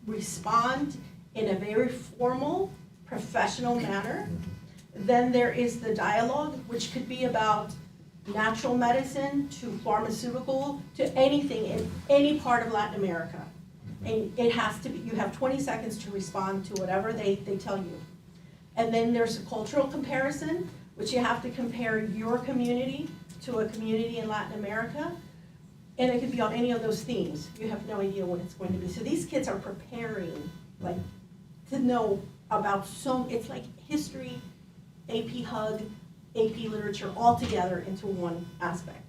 respond in a very formal, professional manner. Then there is the dialogue, which could be about natural medicine to pharmaceutical to anything in any part of Latin America. And it has to be, you have 20 seconds to respond to whatever they tell you. And then there's a cultural comparison, which you have to compare your community to a community in Latin America. And it could be on any of those themes. You have no idea what it's going to be. So these kids are preparing, like, to know about it's like history, AP Hug, AP Literature, all together into one aspect.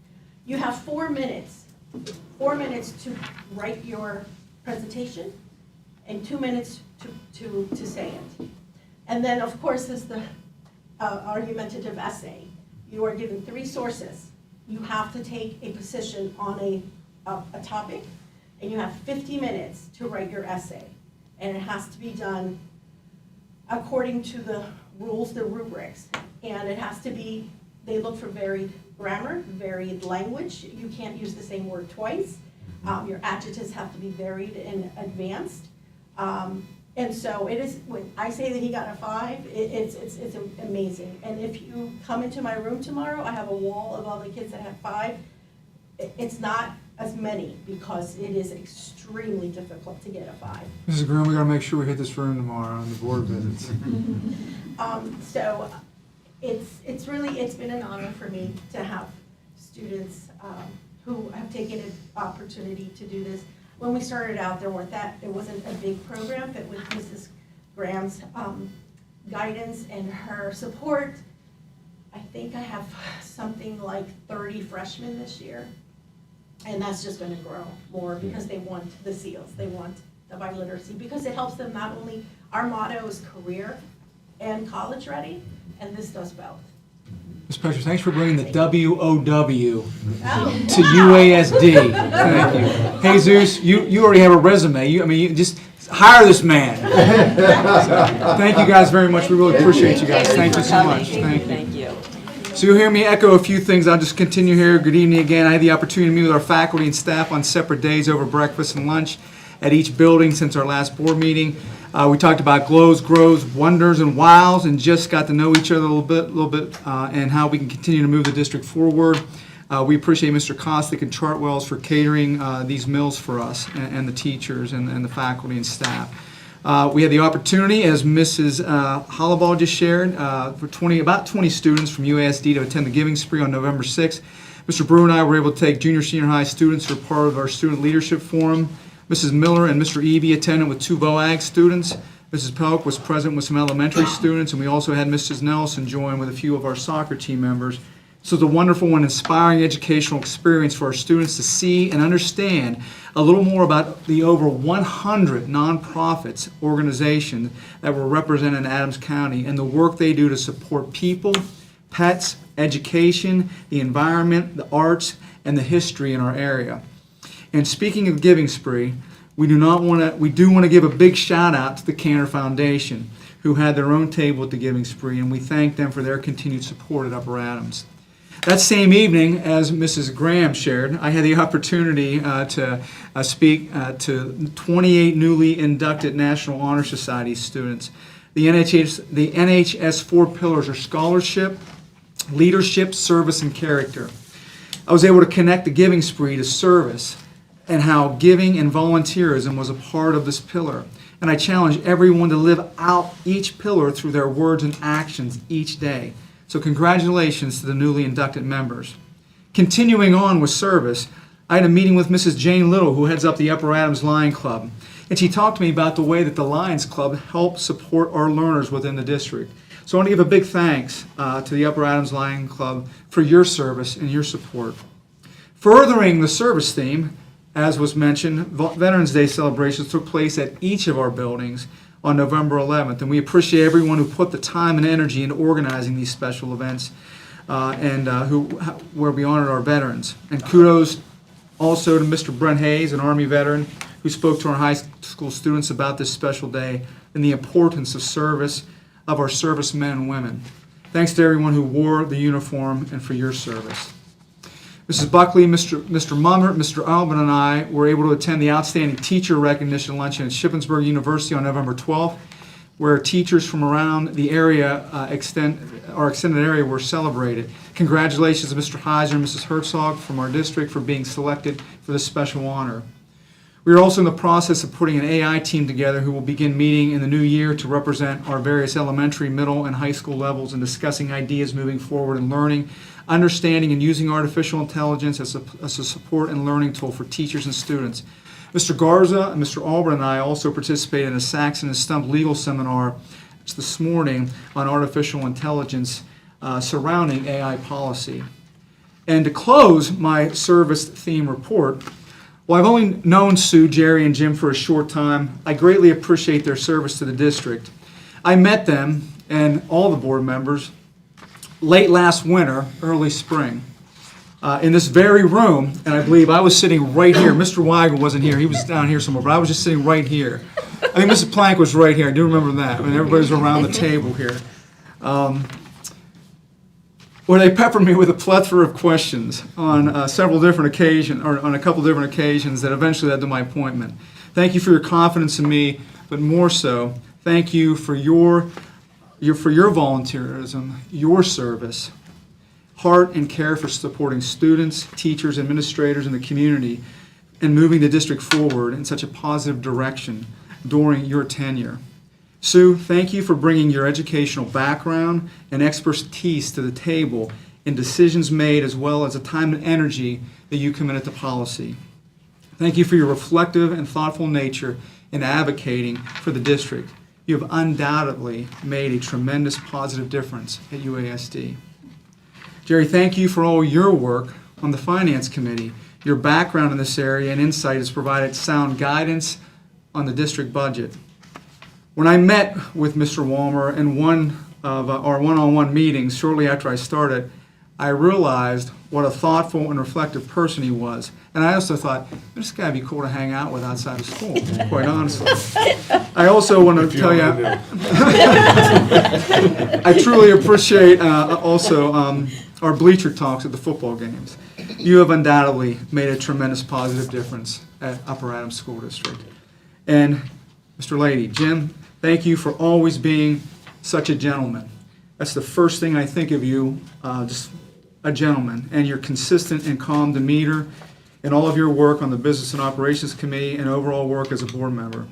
You have 4 minutes to write your presentation and 2 minutes to say it. And then, of course, is the argumentative essay. You are given 3 sources. You have to take a position on a topic, and you have 50 minutes to write your essay. And it has to be done according to the rules, the rubrics. And it has to be, they look for varied grammar, varied language. You can't use the same word twice. Your adjectives have to be varied and advanced. And so it is, when I say that he got a 5, it's amazing. And if you come into my room tomorrow, I have a wall of all the kids that have 5. It's not as many because it is extremely difficult to get a 5. Mrs. Graham, we gotta make sure we hit this room tomorrow on the board visits. So it's been an honor for me to have students who have taken an opportunity to do this. When we started out, it wasn't a big program, but with Mrs. Graham's guidance and her support, I think I have something like 30 freshmen this year. And that's just going to grow more because they want the SEALs, they want the biliteracy, because it helps them not only, our motto is career and college ready, and this does both. Ms. Petcher, thanks for bringing the WOW to UASD. Thank you. Jesus, you already have a resume. You just hire this man. So, thank you guys very much. We really appreciate you guys. Thank you so much. Thank you. So you'll hear me echo a few things. I'll just continue here. Good evening again. I had the opportunity to meet with our faculty and staff on separate days over breakfast and lunch at each building since our last board meeting. We talked about glows, grows, wonders, and wows, and just got to know each other a little bit, and how we can continue to move the district forward. We appreciate Mr. Kostick and Chartwells for catering these meals for us and the teachers and the faculty and staff. We had the opportunity, as Mrs. Hollaball just shared, for about 20 students from UASD to attend the Giving Spree on November 6th. Mr. Brewer and I were able to take junior, senior high students who are part of our Student Leadership Forum. Mrs. Miller and Mr. Eby attended with 2 BOAG students. Mrs. Pelk was present with some elementary students, and we also had Mrs. Nelson join with a few of our soccer team members So it's a wonderful and inspiring educational experience for our students to see and understand a little more about the over 100 nonprofits organizations that were represented in Adams County and the work they do to support people, pets, education, the environment, the arts, and the history in our area. And speaking of Giving Spree, we do want to give a big shout out to the Cantor Foundation, who had their own table at the Giving Spree, and we thank them for their continued support at Upper Adams. That same evening, as Mrs. Graham shared, I had the opportunity to speak to 28 newly inducted National Honor Society students. The NHS 4 pillars are scholarship, leadership, service, and character. I was able to connect the Giving Spree to service and how giving and volunteerism was a part of this pillar. And I challenge everyone to live out each pillar through their words and actions each day. So congratulations to the newly inducted members. Continuing on with service, I had a meeting with Mrs. Jane Little, who heads up the Upper Adams Lion Club. And she talked to me about the way that the Lions Club helps support our learners within the district. So I want to give a big thanks to the Upper Adams Lion Club for your service and your support. Furthering the service theme, as was mentioned, Veterans Day celebrations took place at each of our buildings on November 11th, and we appreciate everyone who put the time and energy into organizing these special events where we honored our veterans. And kudos also to Mr. Brent Hayes, an Army veteran, who spoke to our high school students about this special day and the importance of service of our servicemen and women. Thanks to everyone who wore the uniform and for your service. Mrs. Buckley, Mr. Mummert, Mr. Albin, and I were able to attend the Outstanding Teacher Recognition Luncheon at Shippensburg University on November 12th, where teachers from around the area, our extended area, were celebrated. Congratulations to Mr. Heiser and Mrs. Herzog from our district for being selected for this special honor. We are also in the process of putting an AI team together who will begin meeting in the new year to represent our various elementary, middle, and high school levels and discussing ideas moving forward in learning, understanding, and using artificial intelligence as a support and learning tool for teachers and students. Mr. Garza and Mr. Albert and I also participated in a Saxon and Stump legal seminar this morning on artificial intelligence surrounding AI policy. And to close my service theme report, while I've only known Sue, Jerry, and Jim for a short time, I greatly appreciate their service to the district. I met them and all the board members late last winter, early spring, in this very room, and I believe I was sitting right here. Mr. Weigel wasn't here. He was down here somewhere, but I was just sitting right here. I think Mrs. Plank was right here. I do remember that. I mean, everybody was around the table here. Where they peppered me with a plethora of questions on several different occasions, or on a couple different occasions that eventually led to my appointment. Thank you for your confidence in me, but more so, thank you for your volunteerism, your service, heart and care for supporting students, teachers, administrators, and the community, and moving the district forward in such a positive direction during your tenure. Sue, thank you for bringing your educational background and expertise to the table in decisions made, as well as the time and energy that you committed to policy. Thank you for your reflective and thoughtful nature in advocating for the district. You have undoubtedly made a tremendous positive difference at UASD. Jerry, thank you for all your work on the Finance Committee. Your background in this area and insight has provided sound guidance on the district budget. When I met with Mr. Walmer in one of our one-on-one meetings shortly after I started, I realized what a thoughtful and reflective person he was. And I also thought, this guy would be cool to hang out with outside of school, quite honestly. I also want to tell you, I truly appreciate also our bleacher talks at the football games. You have undoubtedly made a tremendous positive difference at Upper Adams School District. And Mr. Lady, Jim, thank you for always being such a gentleman. That's the first thing I think of you, just a gentleman, and your consistent and calm demeanor in all of your work on the Business and Operations Committee and overall work as a board member.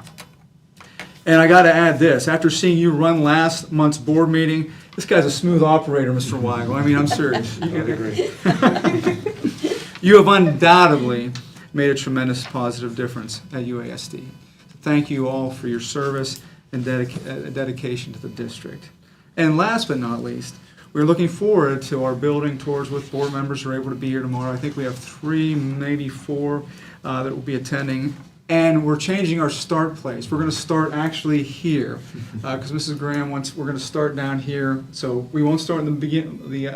And I got to add this, after seeing you run last month's board meeting, this guy's a smooth operator, Mr. Weigel. I mean, I'm serious. You have undoubtedly made a tremendous positive difference at UASD. Thank you all for your service and dedication to the district. And last but not least, we're looking forward to our building tours with board members who are able to be here tomorrow. I think we have 3, maybe 4 that will be attending. And we're changing our start place. We're going to start actually here, because Mrs. Graham wants, we're going to start down here. So we won't start in the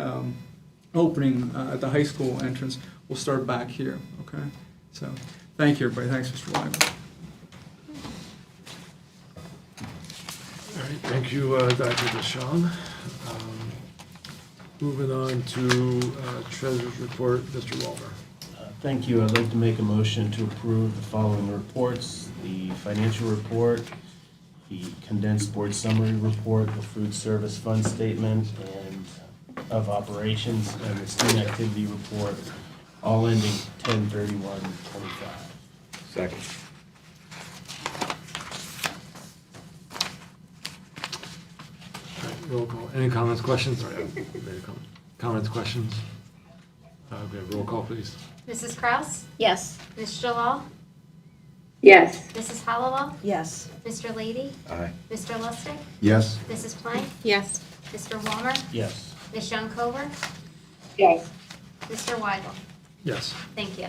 opening at the high school entrance. We'll start back here, okay? So, thank you, everybody. Thanks, Mr. Wyman. All right, thank you, Dr. DeShawn. Moving on to Treasurer's Report, Mr. Walmer. Thank you. I'd like to make a motion to approve the following reports: the financial report, the condensed board summary report, the food service fund statement and of operations, and the student activity report, all ending 10/31/25. Second. All right, roll call. Any comments, questions? All right, comments, questions? Okay, roll call, please. Mrs. Kraus? Yes. Ms. Jalal? Yes. Mrs. Hollowell? Yes. Mr. Lady? Aye. Mr. Lustig? Yes. Mrs. Plank? Yes. Mr. Walmer? Yes. Ms. Junkover? Yes. Mr. Weigel? Yes. Thank you.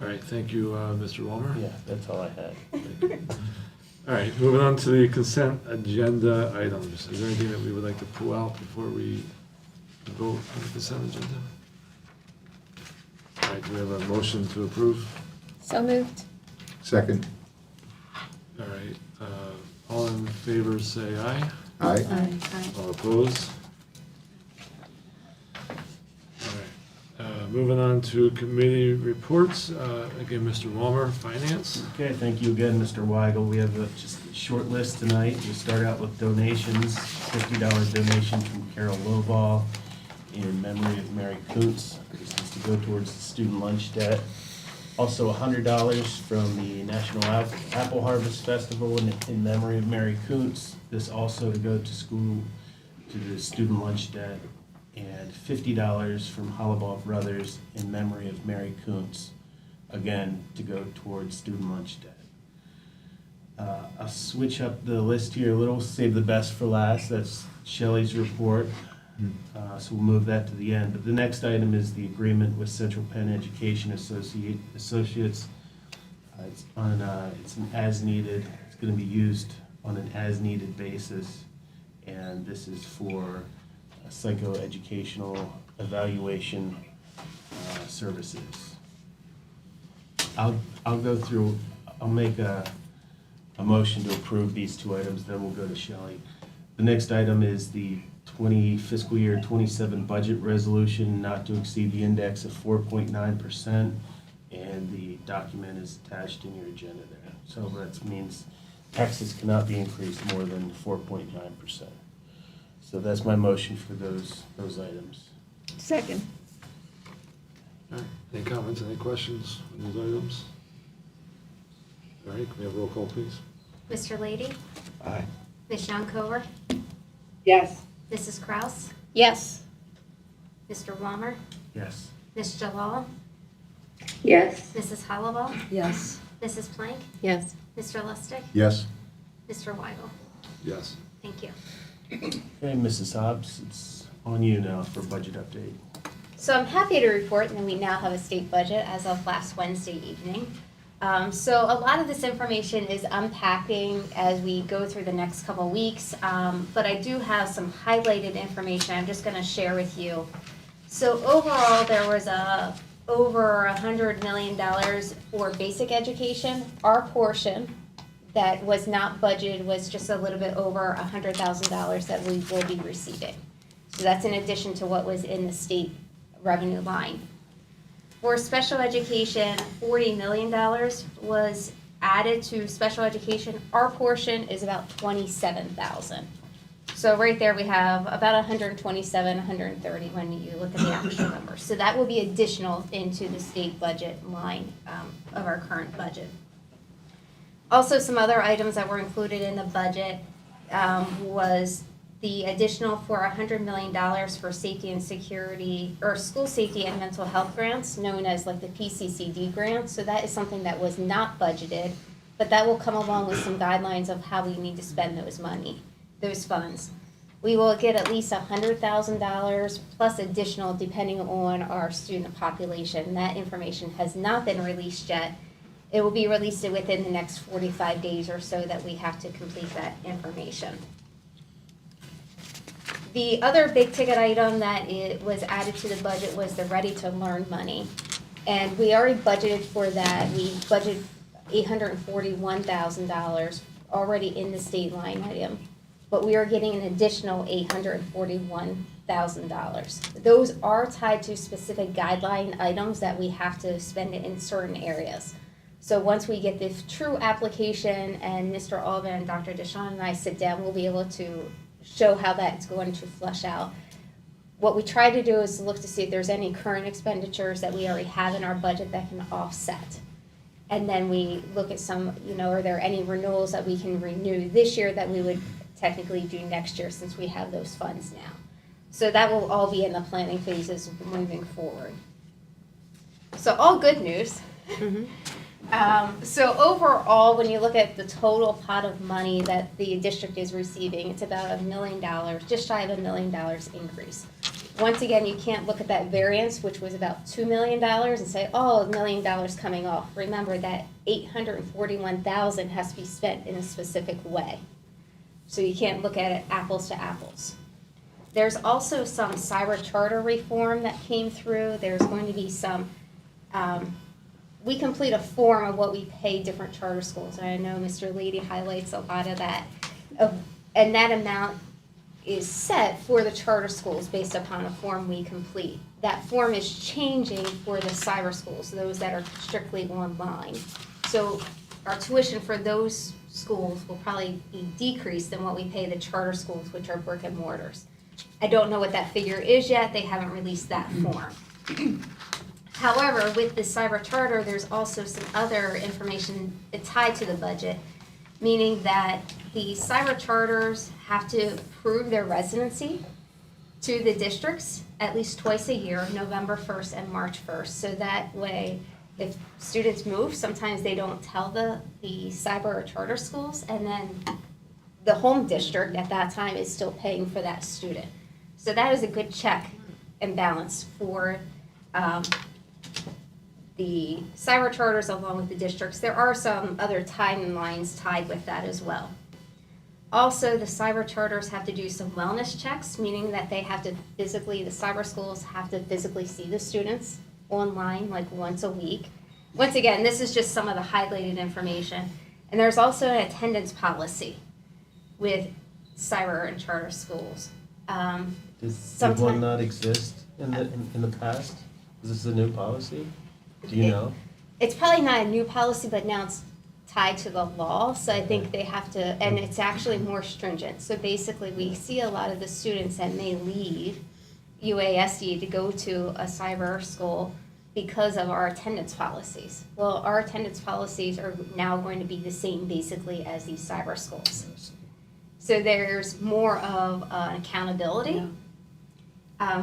All right, thank you, Mr. Walmer. Yeah, that's all I had. All right, moving on to the consent agenda items. Is there anything that we would like to pull out before we vote on the consent agenda? All right, do we have a motion to approve? So moved. Second. All right, all in favor say aye. Aye. All opposed? All right, moving on to committee reports. Again, Mr. Walmer, Finance. Okay, thank you again, Mr. Weigel. We have just a short list tonight. We'll start out with donations. $50 donation from Carol Lowball in memory of Mary Kuntz. This is to go towards the student lunch debt. Also $100 from the National Apple Harvest Festival in memory of Mary Kuntz. This also to go to school, to the student lunch debt. And $50 from Hollabaugh Brothers in memory of Mary Kuntz, again, to go towards student lunch debt. I'll switch up the list here a little, save the best for last. That's Shelley's report. So we'll move that to the end. But the next item is the agreement with Central Penn Education Associates. It's an as-needed, it's going to be used on an as-needed basis. And this is for psychoeducational evaluation services. I'll go through, I'll make a motion to approve these two items, then we'll go to Shelley. The next item is the fiscal year 27 budget resolution not to exceed the index of 4.9%, and the document is attached in your agenda there. So that means taxes cannot be increased more than 4.9%. So that's my motion for those items. Second. All right, any comments, any questions on these items? All right, can we have roll call, please? Mr. Lady? Aye. Ms. Junkover? Yes. Mrs. Kraus? Yes. Mr. Walmer? Yes. Ms. Jalal? Yes. Mrs. Hollowell? Yes. Mrs. Plank? Yes. Mr. Lustig? Yes. Mr. Weigel? Yes. Thank you. Okay, Mrs. Hobbs, it's on you now for budget update. So I'm happy to report that we now have a state budget as of last Wednesday evening. So a lot of this information is unpacking as we go through the next couple weeks, but I do have some highlighted information I'm just going to share with you. So overall, there was over $100 million for basic education. Our portion that was not budgeted was just a little bit over $100,000 that we will be receiving. So that's in addition to what was in the state revenue line. For special education, $40 million was added to special education. Our portion is about $27,000. So right there we have about 127, 130 when you look at the actual numbers. So that will be additional into the state budget line of our current budget. Also, some other items that were included in the budget was the additional for $100 million for safety and security, or school safety and mental health grants, known as like the PCCD grants. So that is something that was not budgeted, but that will come along with some guidelines of how we need to spend those funds. We will get at least $100,000 plus additional depending on our student population. That information has not been released yet. It will be released within the next 45 days or so that we have to complete that information. The other big ticket item that it was added to the budget was the Ready to Learn money. And we already budgeted for that. We budgeted $841,000 already in the state line item, but we are getting an additional $841,000. Those are tied to specific guideline items that we have to spend it in certain areas. So once we get this true application and Mr. Alvin and Dr. Deshawn and I sit down, we'll be able to show how that's going to flush out. What we try to do is look to see if there's any current expenditures that we already have in our budget that can offset. And then we look at some, are there any renewals that we can renew this year that we would technically do next year since we have those funds now. So that will all be in the planning phases moving forward. So all good news. So overall, when you look at the total pot of money that the district is receiving, it's about $1 million, just shy of $1 million increase. Once again, you can't look at that variance, which was about $2 million, and say, oh, $1 million coming off. Remember that $841,000 has to be spent in a specific way. So you can't look at it apples to apples. There's also some cyber charter reform that came through. There's going to be some, we complete a form of what we pay different charter schools. And I know Mr. Lady highlights a lot of that. And that amount is set for the charter schools based upon a form we complete. That form is changing for the cyber schools, those that are strictly online. So our tuition for those schools will probably be decreased than what we pay the charter schools, which are brick and mortars. I don't know what that figure is yet. They haven't released that form. However, with the cyber charter, there's also some other information tied to the budget, meaning that the cyber charters have to prove their residency to the districts at least twice a year, November 1st and March 1st. So that way, if students move, sometimes they don't tell the cyber or charter schools, and then the home district at that time is still paying for that student. So that is a good check and balance for the cyber charters along with the districts. There are some other timelines tied with that as well. Also, the cyber charters have to do some wellness checks, meaning that they have to physically, the cyber schools have to physically see the students online like once a week. Once again, this is just some of the highlighted information. And there's also an attendance policy with cyber and charter schools. Did one not exist in the past? Is this a new policy? Do you know? It's probably not a new policy, but now it's tied to the law, so I think they have to, and it's actually more stringent. So basically, we see a lot of the students that may leave UASD to go to a cyber school because of our attendance policies. Well, our attendance policies are now going to be the same basically as these cyber schools. So there's more of accountability,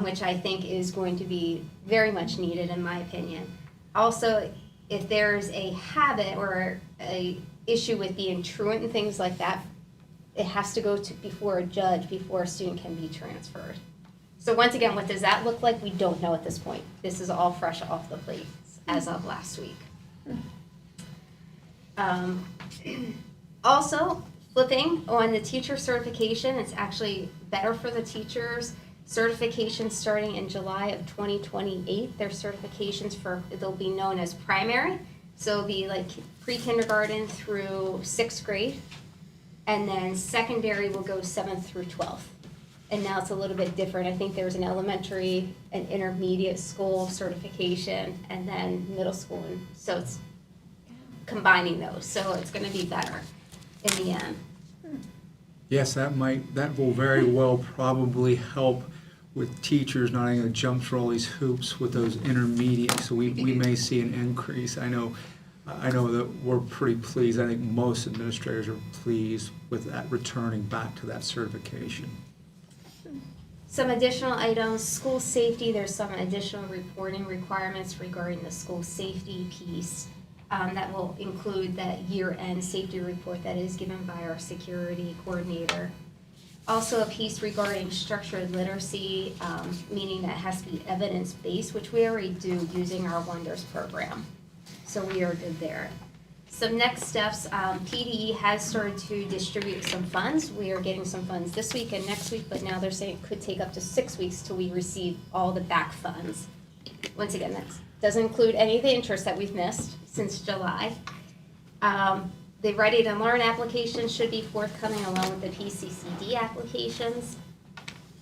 which I think is going to be very much needed in my opinion. Also, if there's a habit or a issue with being truant and things like that, it has to go to before a judge before a student can be transferred. So once again, what does that look like? We don't know at this point. This is all fresh off the plate as of last week. Also, flipping on the teacher certification, it's actually better for the teachers. Certifications starting in July of 2028. Their certifications they'll be known as primary. So it'll be like pre-kindergarten through 6th grade. And then secondary will go 7th through 12th. And now it's a little bit different. I think there's an elementary and intermediate school certification and then middle school. And so it's combining those. So it's going to be better in the end. Yes, that will very well probably help with teachers not having to jump through all these hoops with those intermediates. So we may see an increase. I know that we're pretty pleased. I think most administrators are pleased with that returning back to that certification. Some additional items, school safety, there's some additional reporting requirements regarding the school safety piece. That will include that year-end safety report that is given by our security coordinator. Also a piece regarding structured literacy, meaning that it has to be evidence-based, which we already do using our Wonders program. So we are good there. Some next steps, PDE has started to distribute some funds. We are getting some funds this week and next week, but now they're saying it could take up to 6 weeks till we receive all the back funds. Once again, that doesn't include any of the interest that we've missed since July. The Ready to Learn application should be forthcoming along with the PCCD applications.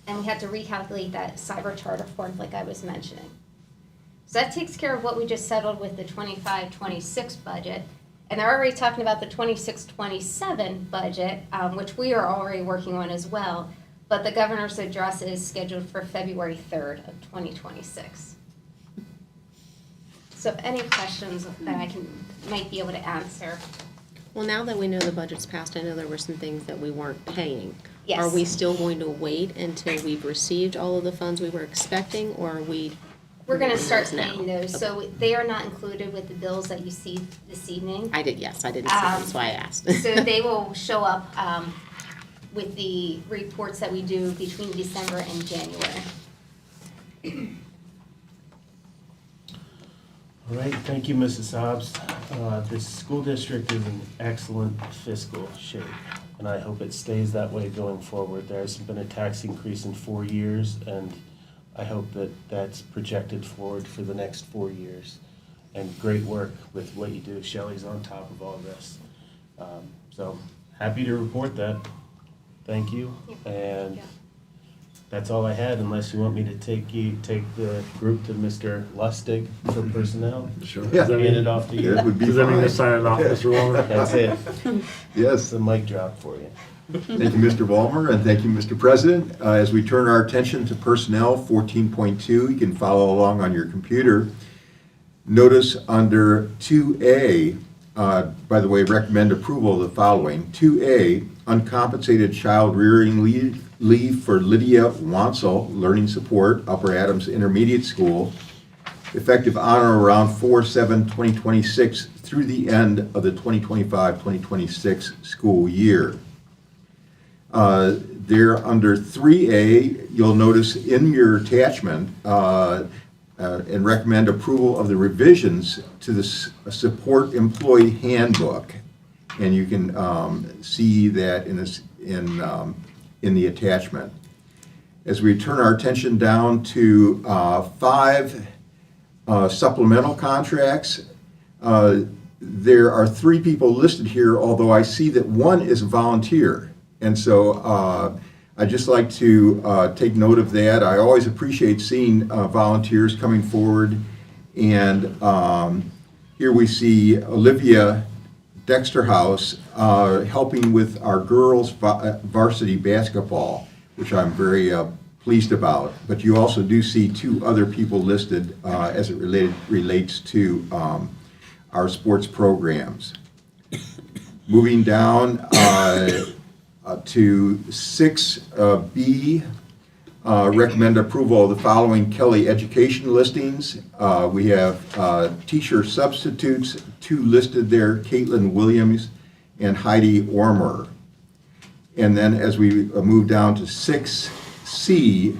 And we have to recalculate that cyber charter form like I was mentioning. So that takes care of what we just settled with the 25-26 budget. And they're already talking about the 26-27 budget, which we are already working on as well. But the governor's address is scheduled for February 3rd of 2026. So any questions that I might be able to answer. Well, now that we know the budget's passed, I know there were some things that we weren't paying. Yes. Are we still going to wait until we've received all of the funds we were expecting, or are we? We're gonna start now? paying those, so they are not included with the bills that you see this evening. I did, yes, I didn't see, that's why I asked. So they will show up with the reports that we do between December and January. All right, thank you, Mrs. Hobbs. The school district is in excellent fiscal shape, and I hope it stays that way going forward. There hasn't been a tax increase in 4 years, and I hope that that's projected forward for the next 4 years. And great work with what you do. Shelley's on top of all this. So happy to report that. Thank you. And that's all I had, unless you want me to take the group to Mr. Lustig for personnel. Sure. Yeah. Hand it off to you. That would be Does that mean fine. you're signing off, Mr. Wallner? That's it. Yes. It's a mic drop for you. Thank you, Mr. Ballmer, and thank you, Mr. President. As we turn our attention to Personnel 14.2, you can follow along on your computer. Notice under 2A, by the way, recommend approval of the following. 2A, uncompensated child rearing leave for Lydia Wansel, Learning Support, Upper Adams Intermediate School, effective on or around 4/7/2026 through the end of the 2025-2026 school year. There under 3A, you'll notice in your attachment, and recommend approval of the revisions to the support employee handbook. And you can see that in the attachment. As we turn our attention down to 5 supplemental contracts, there are 3 people listed here, although I see that 1 is a volunteer. And so I'd just like to take note of that. I always appreciate seeing volunteers coming forward. And here we see Olivia Dexterhouse helping with our girls varsity basketball, which I'm very pleased about. But you also do see 2 other people listed as it relates to our sports programs. Moving down to 6B, recommend approval of the following Kelly education listings. We have teacher substitutes, 2 listed there, Caitlin Williams and Heidi Ormer. And then as we move down to 6C,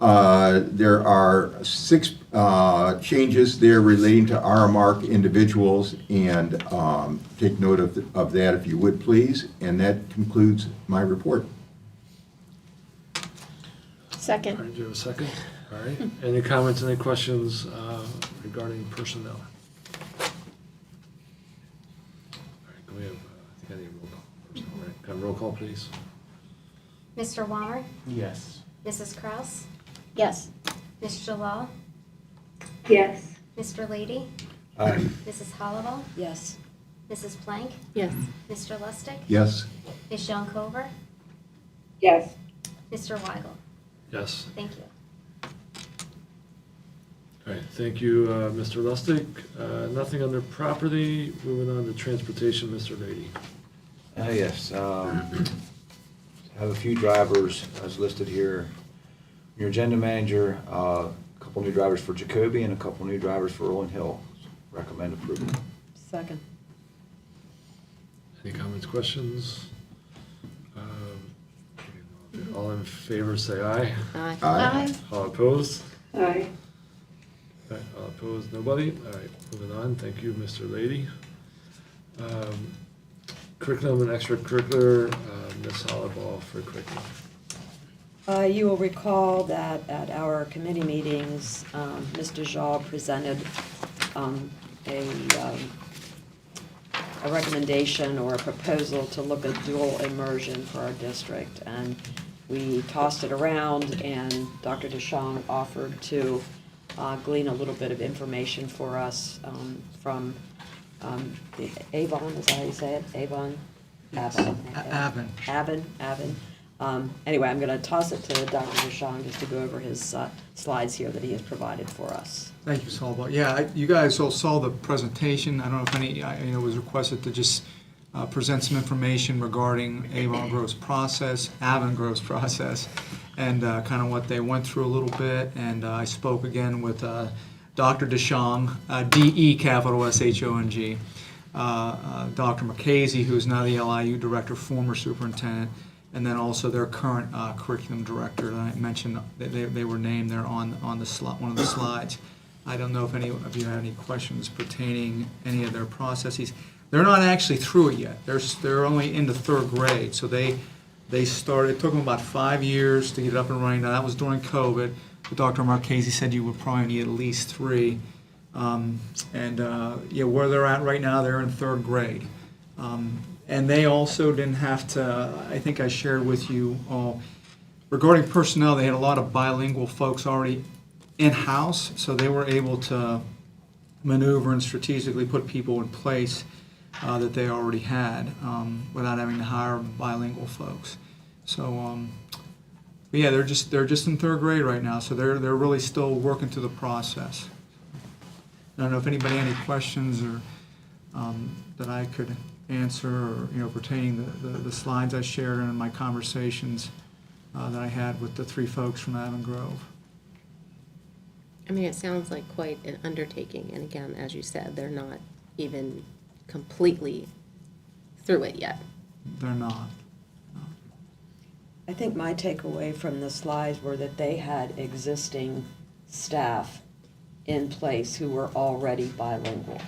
there are 6 changes there relating to Aramark individuals, and take note of that if you would please. And that concludes my report. Second. All right, do you have a second? All right. Any comments, any questions regarding personnel? All right, can we have, I think I need a roll call. Personnel, right? Can I have a roll call, please? Mr. Walmer? Yes. Mrs. Kraus? Yes. Ms. Jalal? Yes. Mr. Lady? Aye. Mrs. Hollowell? Yes. Mrs. Plank? Yes. Mr. Lustig? Yes. Ms. Young-Cover? Yes. Mr. Weigel? Yes. Thank you. All right, thank you, Mr. Lustig. Nothing under property. Moving on to transportation, Mr. Lady. Yes, have a few drivers as listed here. Your agenda manager, a couple new drivers for Jacoby and a couple new drivers for Rolling Hill. Recommend approval. Second. Any comments, questions? All in favor, say aye. Aye. Aye. All opposed? Aye. All opposed, nobody? All right, moving on. Thank you, Mr. Lady. Curriculum and extracurricular, Ms. Hollaball for curriculum. You will recall that at our committee meetings, Mr. Shaw presented a recommendation or a proposal to look at dual immersion for our district. And we tossed it around, and Dr. DeShong offered to glean a little bit of information for us from the Avon, is that how you say it? Avon? Avon. Anyway, I'm going to toss it to Dr. DeShong just to go over his slides here that he has provided for us. Thank you, Ms. Hollaball. Yeah, you guys all saw the presentation. I don't know if any, it was requested to just present some information regarding Avon Grove's process, and kind of what they went through a little bit. And I spoke again with Dr. DeShong, D-E capital S-H-O-N-G, Dr. McCasey, who is now the LIU director, former superintendent, and then also their current curriculum director that I mentioned. They were named there on the one of the slides. I don't know if any of you have any questions pertaining any of their processes. They're not actually through it yet. They're only into third grade, so they started. It took them about 5 years to get it up and running. Now that was during COVID, but Dr. Marchese said you would probably need at least 3. Where they're at right now, they're in third grade. And they also didn't have to, I think I shared with you all, regarding personnel, they had a lot of bilingual folks already in-house, so they were able to maneuver and strategically put people in place that they already had without having to hire bilingual folks. So, they're just in third grade right now, so they're really still working through the process. I don't know if anybody had any questions or that I could answer, or pertaining the slides I shared and my conversations that I had with the 3 folks from Avon Grove. I mean, it sounds like quite an undertaking, and again, as you said, they're not even completely through it yet. They're not. I think my takeaway from the slides were that they had existing staff in place who were already bilingual,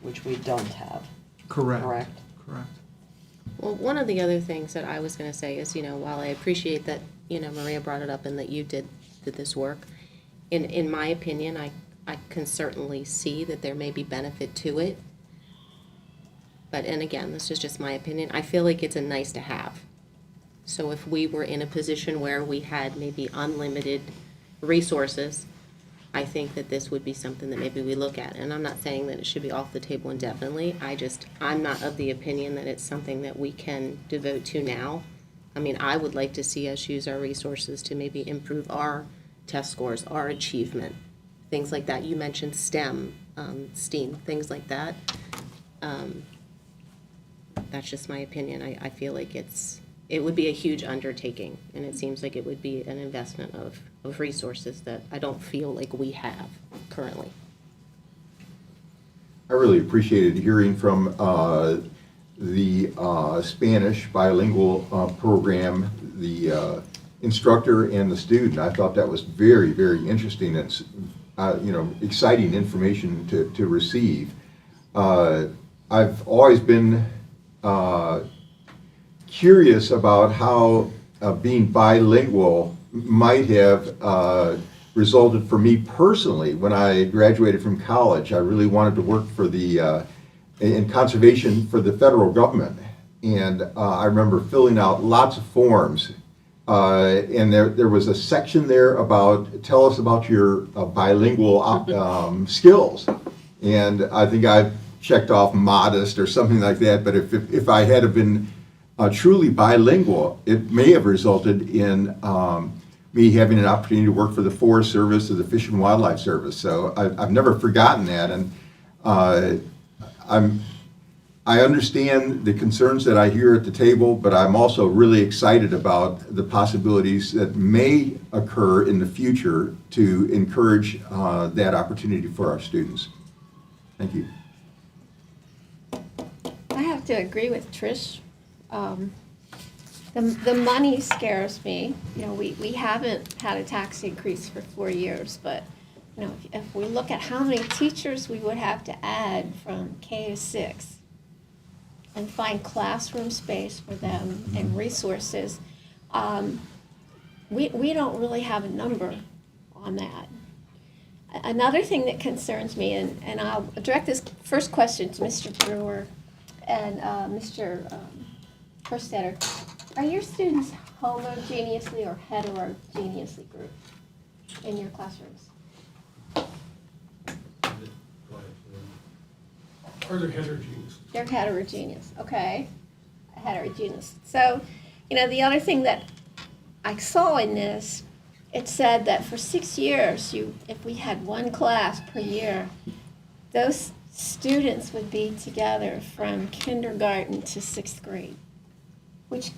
which we don't have. Correct. Well, one of the other things that I was going to say is, while I appreciate that, Maria brought it up and that you did this work, in my opinion, I can certainly see that there may be benefit to it. But, and again, this is just my opinion, I feel like it's a nice to have. So if we were in a position where we had maybe unlimited resources, I think that this would be something that maybe we look at. And I'm not saying that it should be off the table indefinitely. I'm not of the opinion that it's something that we can devote to now. I mean, I would like to see us use our resources to maybe improve our test scores, our achievement, things like that. You mentioned STEM, things like that. That's just my opinion. I feel like it would be a huge undertaking, and it seems like it would be an investment of resources that I don't feel like we have currently. I really appreciated hearing from the Spanish bilingual program, the instructor and the student. I thought that was very, very interesting and exciting information to receive. I've always been curious about how being bilingual might have resulted for me personally. When I graduated from college, I really wanted to work for in conservation for the federal government. And I remember filling out lots of forms. And there was a section there about, tell us about your bilingual skills. And I think I checked off modest or something like that, but if I had been truly bilingual, it may have resulted in me having an opportunity to work for the Forest Service or the Fish and Wildlife Service. So I've never forgotten that, and I'm I understand the concerns that I hear at the table, but I'm also really excited about the possibilities that may occur in the future to encourage that opportunity for our students. Thank you. I have to agree with Trish. The money scares me. You know, we haven't had a tax increase for 4 years, but, you know, if we look at how many teachers we would have to add from K to 6 and find classroom space for them and resources, we don't really have a number on that. Another thing that concerns me, and I'll direct this first question to Mr. Brewer and Mr. Kerstetter. Are your students homogeneously or heterogeneously grouped in your classrooms? Or they're heterogeneous. They're heterogeneous, okay. Heterogeneous. So, you know, the other thing that I saw in this, it said that for 6 years, if we had one class per year, those students would be together from kindergarten to 6th grade, which,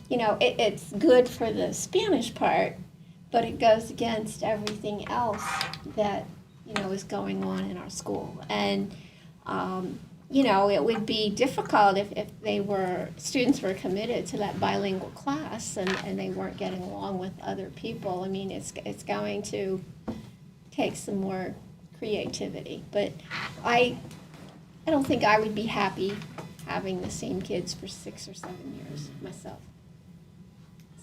you know, it's good for the Spanish part, but it goes against everything else that, you know, is going on in our school. And, you know, it would be difficult if students were committed to that bilingual class and they weren't getting along with other people. I mean, it's going to take some more creativity. But I don't think I would be happy having the same kids for 6 or 7 years myself.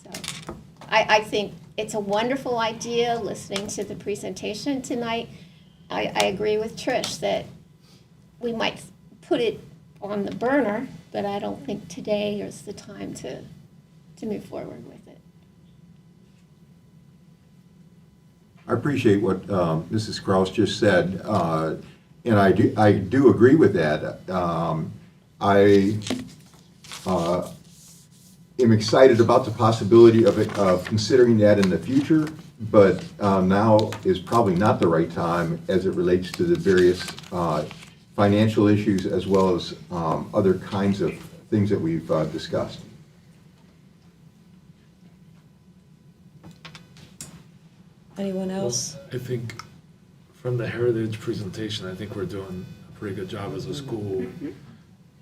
So I think it's a wonderful idea listening to the presentation tonight. I agree with Trish that we might put it on the burner, but I don't think today is the time to move forward with it. I appreciate what Mrs. Kraus just said, and I do agree with that. I am excited about the possibility of considering that in the future, but now is probably not the right time as it relates to the various financial issues as well as other kinds of things that we've discussed. Anyone else? I think from the Heritage presentation, I think we're doing a pretty good job as a school,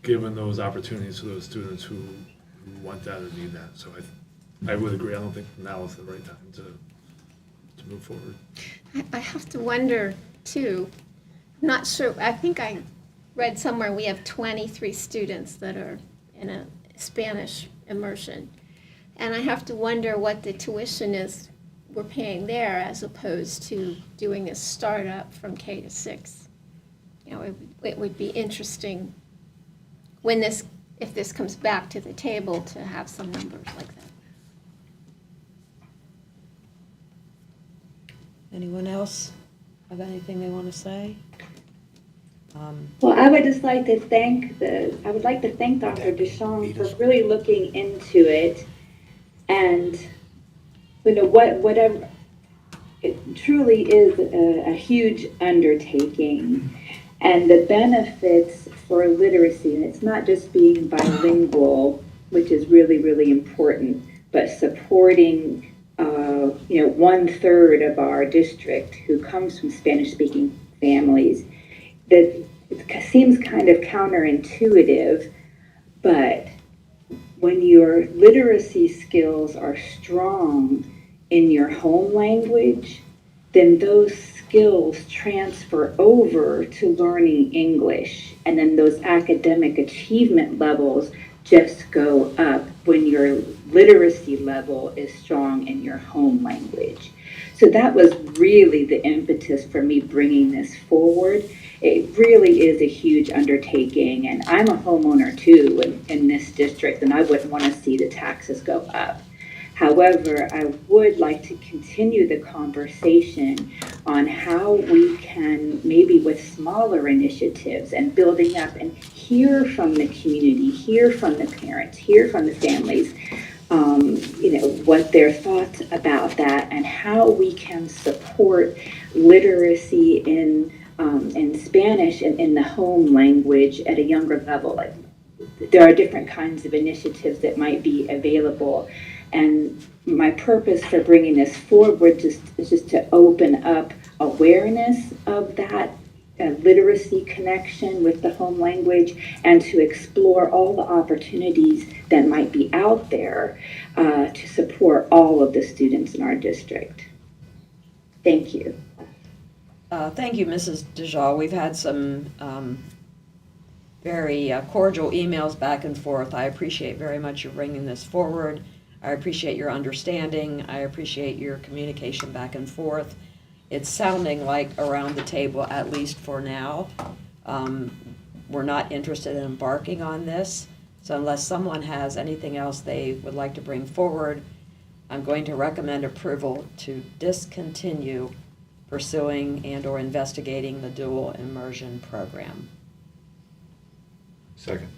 giving those opportunities to those students who want that or need that. So I would agree. I don't think now is the right time to move forward. I have to wonder, too, I'm not sure, I think I read somewhere we have 23 students that are in a Spanish immersion. And I have to wonder what the tuition is we're paying there as opposed to doing a startup from K to 6. You know, it would be interesting if this comes back to the table to have some numbers like that. Anyone else have anything they want to say? Well, I would just like to thank Dr. Deschamps for really looking into it, and you know whatever it truly is a huge undertaking, and the benefits for literacy, and it's not just being bilingual, which is really, really important, but supporting 1/3 of our district who comes from Spanish-speaking families. That it seems kind of counterintuitive, but when your literacy skills are strong in your home language, then those skills transfer over to learning English, and then those academic achievement levels just go up when your literacy level is strong in your home language. So that was really the impetus for me bringing this forward. It really is a huge undertaking, and I'm a homeowner too in this district, and I wouldn't want to see the taxes go up. However, I would like to continue the conversation on how we can, maybe with smaller initiatives and building up, and hear from the community, hear from the parents, hear from the families, what their thoughts about that, and how we can support literacy in Spanish and in the home language at a younger level. there are different kinds of initiatives that might be available. And my purpose for bringing this forward is just to open up awareness of that literacy connection with the home language, and to explore all the opportunities that might be out there to support all of the students in our district. Thank you. Thank you, Mrs. DeJaw. We've had some very cordial emails back and forth. I appreciate very much you bringing this forward. I appreciate your understanding. I appreciate your communication back and forth. It's sounding like around the table, at least for now, we're not interested in embarking on this. So unless someone has anything else they would like to bring forward, I'm going to recommend approval to discontinue pursuing and/or investigating the dual immersion program. Second.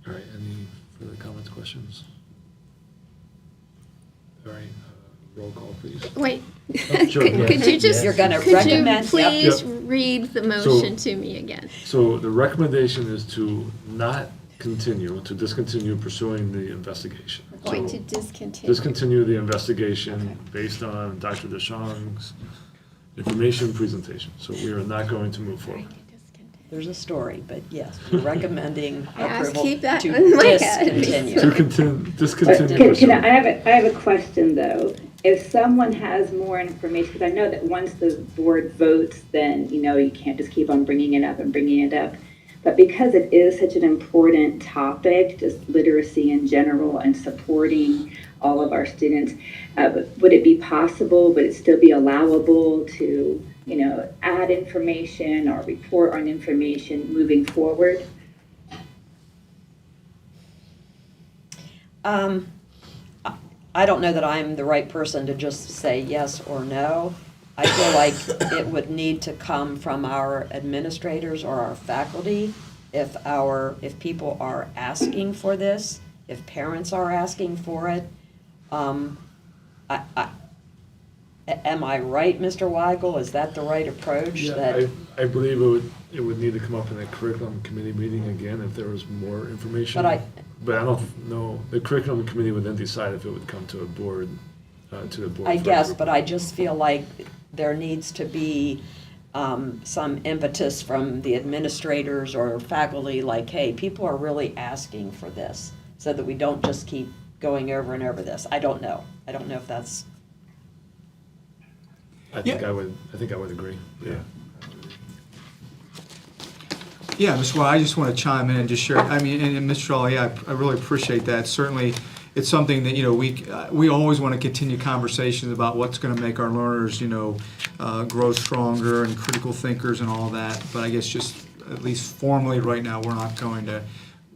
All right, any further comments, questions? All right, roll call, please. Wait, Oh, sure, yeah. could you just, You're gonna could you recommend- please Yep. read the So- motion to me again? So the recommendation is to not continue, to discontinue pursuing the investigation. We're going So to discontinue. discontinue the investigation based on Dr. DeShong's information presentation. So we are not going to move forward. There's a story, but yes, we're recommending Yes, approval keep that to in my head. discontinue. To discontinue Can pursuing. I have a question though. If someone has more information, because I know that once the board votes, then, you can't just keep on bringing it up and bringing it up. But because it is such an important topic, just literacy in general and supporting all of our students, would it be possible, would it still be allowable to, add information or report on information moving forward? I don't know that I'm the right person to just say yes or no. I feel like it would need to come from our administrators or our faculty if people are asking for this, if parents are asking for it. Am I right, Mr. Weigel? Is that the right approach? Yeah, That I believe it would need to come up in a curriculum committee meeting again if there was more information. But I don't know, the curriculum committee would then decide if it would come to a board, to the board. I for guess, approval. but I just feel like there needs to be some impetus from the administrators or faculty, like, hey, people are really asking for this, so that we don't just keep going over and over this. I don't know. I don't know if that's. I think I would agree, yeah. Yeah, Mr. Well, I just want to chime in and just share, and Mr. Shaw, yeah, I really appreciate that. Certainly, it's something that, we always want to continue conversations about what's going to make our learners, grow stronger and critical thinkers and all that. But I guess just, at least formally right now,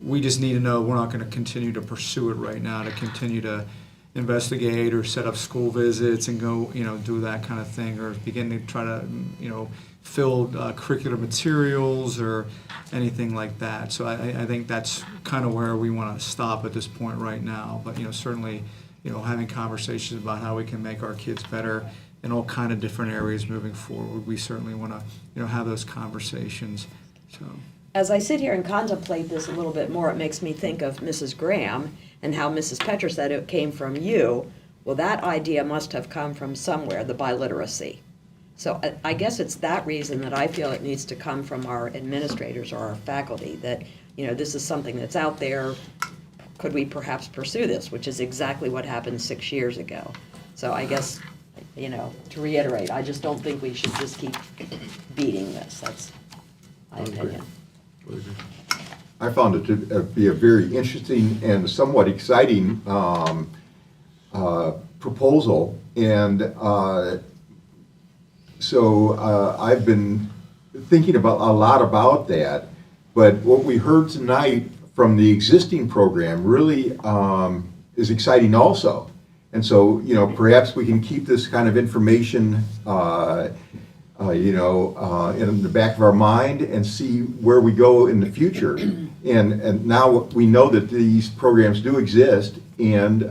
we just need to know we're not going to continue to pursue it right now, to continue to investigate or set up school visits and go, do that kind of thing, or begin to try to, fill curricular materials or anything like that. So I think that's kind of where we want to stop at this point right now. But, certainly, having conversations about how we can make our kids better in all kind of different areas moving forward, we certainly want to, have those conversations, so. As I sit here and contemplate this a little bit more, it makes me think of Mrs. Graham and how Mrs. Petra said it came from you. Well, that idea must have come from somewhere, the biliteracy. So I guess it's that reason that I feel it needs to come from our administrators or our faculty, that, this is something that's out there. Could we perhaps pursue this, which is exactly what happened 6 years ago. So I guess, to reiterate, I just don't think we should just keep beating this. That's my opinion. I found it to be a very interesting and somewhat exciting proposal, and so I've been thinking about a lot about that. But what we heard tonight from the existing program really is exciting also. And so, perhaps we can keep this kind of information in the back of our mind and see where we go in the future. And now we know that these programs do exist, and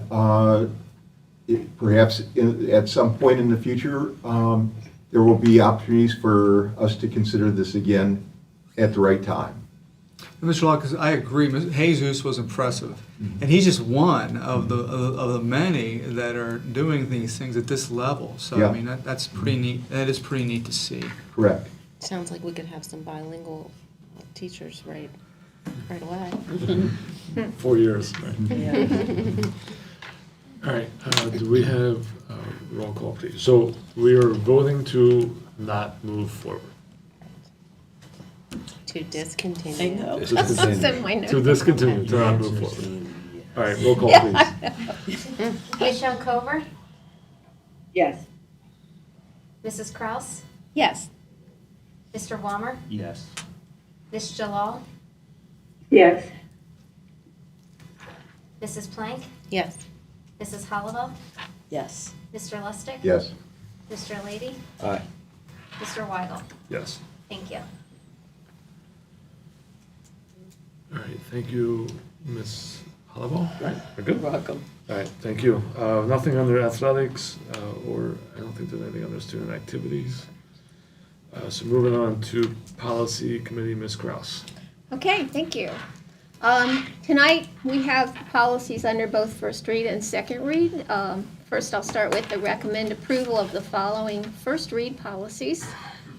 perhaps at some point in the future, there will be opportunities for us to consider this again at the right time. Mr. Locke, I agree, Jesus was impressive. And he's just one of the many that are doing these things at this level. So, Yeah. I mean, that's pretty neat. That is pretty neat to see. Correct. Sounds like we could have some bilingual teachers right away. 4 years, right? All right, do we have roll call, please? So we are voting to not move forward. To discontinue. I know. Discontinue. That's in my notes. To discontinue, to not move forward. All right, roll call, please. Michelle Cover, Yes. Mrs. Kraus, Yes. Mr. Walmer, Yes. Ms. Jalal, Yes. Mrs. Plank, Yes. Mrs. Hollowell, Yes. Mr. Lustig. Yes. Mr. Lady, Aye. Mr. Weigel. Yes. Thank you. All right, thank you, Ms. Hollowell. Right, we're good? You're welcome. All right, thank you. Nothing under athletics, or I don't think there's anything under student activities. So moving on to policy committee, Ms. Kraus. Okay, thank you. Tonight, we have policies under both first read and second read. First, I'll start with the recommend approval of the following first read policies.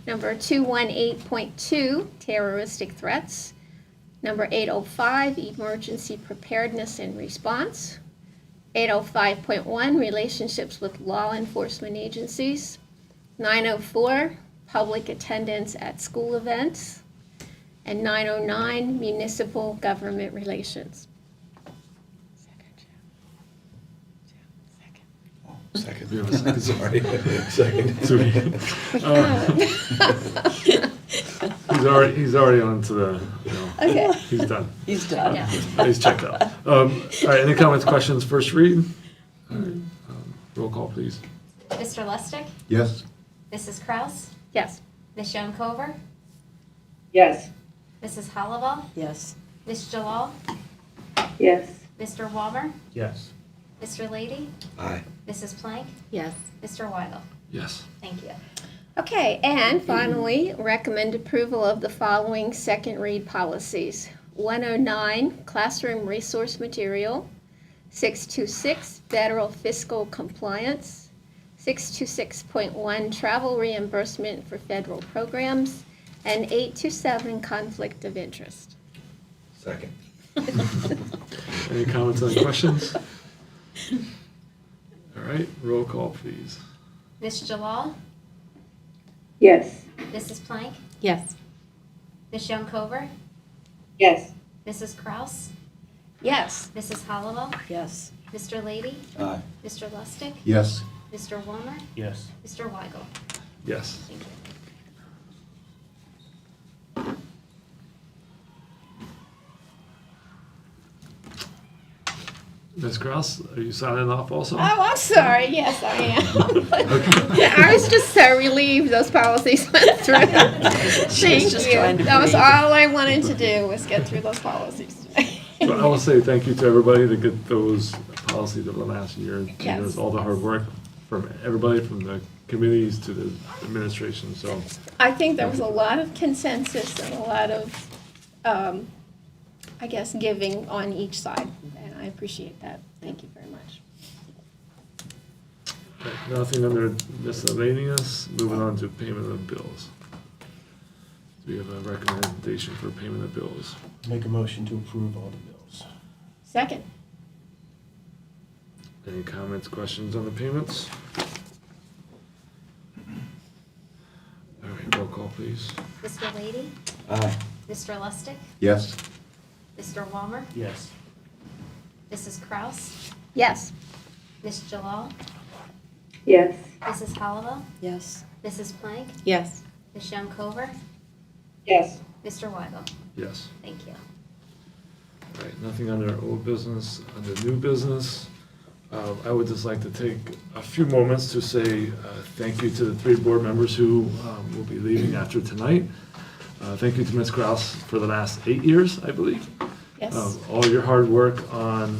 Number 218.2, terroristic threats. Number 805, emergency preparedness and response. 805.1, relationships with law enforcement agencies. 904, public attendance at school events. And 909, municipal government relations. Second. We have a second, sorry. Second. He's already on to the, Okay. he's done. He's done. Yeah. He's checked out. All right, any comments, questions, first read? All right, roll call, please. Mr. Lustig, Yes. Mrs. Kraus, Yes. Ms. Schoencover, Yes. Mrs. Hollowell, Yes. Ms. Jalal, Yes. Mr. Walmer, Yes. Mr. Lady, Aye. Mrs. Plank, Yes. Mr. Weigel. Yes. Thank you. Okay, and finally, recommend approval of the following second read policies. 109, classroom resource material. 626, federal fiscal compliance. 626.1, travel reimbursement for federal programs. And 827, conflict of interest. Second. Any comments on questions? All right, roll call, please. Ms. Jalal, Yes. Mrs. Plank, Yes. Ms. Schoencover, Yes. Mrs. Kraus, Yes. Mrs. Hollowell, Yes. Mr. Lady, Aye. Mr. Lustig, Yes. Mr. Walmer, Yes. Mr. Weigel. Yes. Thank you. Ms. Kraus, are you signing off also? Oh, I'm sorry. Yes, I am. I was just so relieved those policies went through. Thank just you. trying to That was breathe. all I wanted to do was get through those policies. So I will say thank you to everybody to get those policies over the last year. Yes. There's all the hard work from everybody, from the committees to the administration, so. I think there was a lot of consensus and a lot of, I guess, giving on each side, and I appreciate that. Thank you very much. Right, nothing under miscellaneous, moving on to payment of bills. Do we have a recommendation for payment of bills? Make a motion to approve all the bills. Second. Any comments, questions on the payments? All right, roll call, please. Mr. Lady, Aye. Mr. Lustig, Yes. Mr. Walmer, Yes. Mrs. Kraus, Yes. Ms. Jalal, Yes. Mrs. Hollowell, Yes. Mrs. Plank, Yes. Ms. Schoencover, Yes. Mr. Weigel. Yes. Thank you. All right, nothing under old business, under new business. I would just like to take a few moments to say thank you to the 3 board members who will be leaving after tonight. Thank you to Ms. Kraus for the last 8 years, I believe. Yes. All your hard work on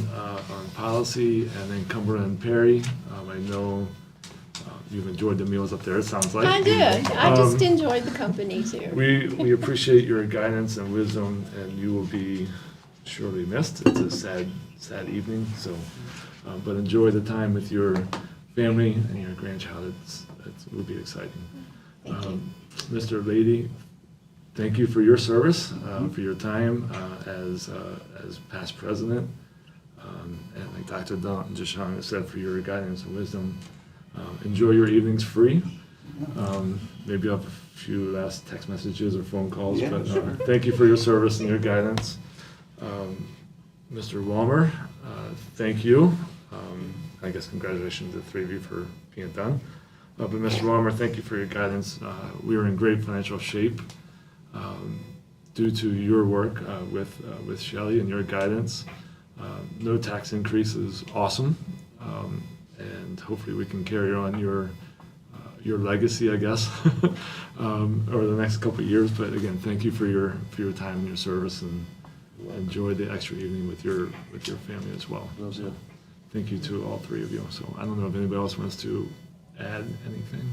policy, and then Cumberland Perry. I know you've enjoyed the meals up there, it sounds like. I did. I just Um, enjoyed the company too. We appreciate your guidance and wisdom, and you will be surely missed. It's a sad evening, so, but enjoy the time with your family and your grandchild. It will be exciting. Thank you. Mr. Lady, thank you for your service, for your time as past president. And like Dr. Deshawn has said, for your guidance and wisdom. Enjoy your evenings free. Maybe I'll have a few last text messages or phone calls, Yeah, but sure. thank you for your service and your guidance. Mr. Walmer, thank you. I guess congratulations to the three of you for being it done. But Mr. Walmer, thank you for your guidance. We are in great financial shape due to your work with Shelley and your guidance. No tax increase is awesome, and hopefully we can carry on your legacy, I guess, over the next couple of years. But again, thank you for your time and your service, and enjoy the extra evening with your family as well. So, thank you to all three of you. So I don't know if anybody else wants to add anything.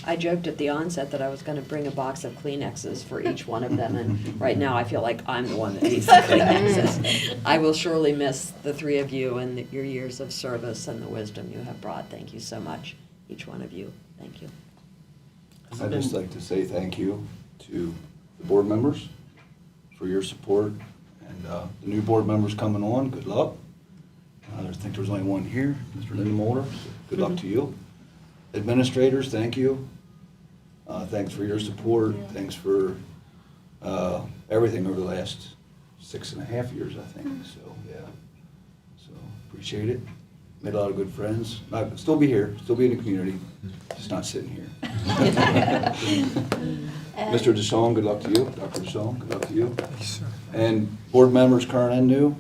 I joked at the onset that I was gonna bring a box of Kleenexes for each one of them, and right now I feel like I'm the one that needs the Kleenexes. I will surely miss the three of you and your years of service and the wisdom you have brought. Thank you so much, each one of you. Thank you. I'd just like to say thank you to the board members for your support, and the new board members coming on, good luck. I think there's only one here, Mr. Lindenmulder, so good luck to you. Administrators, thank you. Thanks for your support, thanks for everything over the last 6.5 years, I think, so, yeah. So, appreciate it. Made a lot of good friends. I'll still be here, still be in the community, just not sitting here. Mr. Deshawn, good luck to you. Dr. Deshawn, good luck to you. And board members, current and new,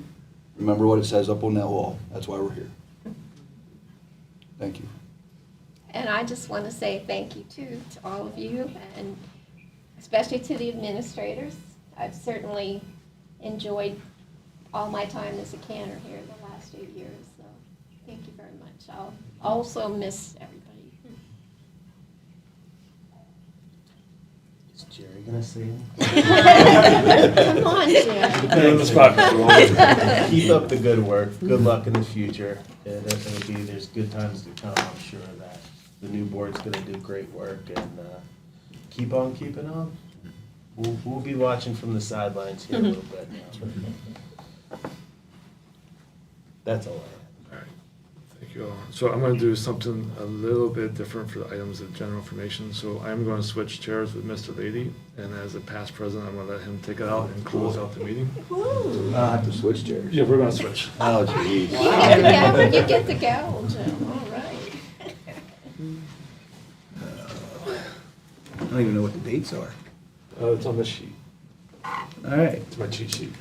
remember what it says up on that wall. That's why we're here. Thank you. And I just want to say thank you too to all of you, and especially to the administrators. I've certainly enjoyed all my time as a cantor here the last 8 years, so thank you very much. I'll also miss everybody. Is Jerry gonna say anything? Come on, Jim. Put you on the spot, Mr. Walmer. Keep up the good work. Good luck in the future. And there's good times to come, I'm sure of that. The new board's gonna do great work, and keep on keeping on. We'll be watching from the sidelines here a little bit now. That's all I have. All right, thank you all. So I'm going to do something a little bit different for the items of general information. So I'm going to switch chairs with Mr. Lady, and as a past president, I'm going to let him take it out and close out the meeting. I have to switch chairs. Yeah, we're going to switch. Oh, geez. You get the gavel, Jim. All right. I don't even know what the dates are. It's on this sheet. All right. It's my cheat sheet.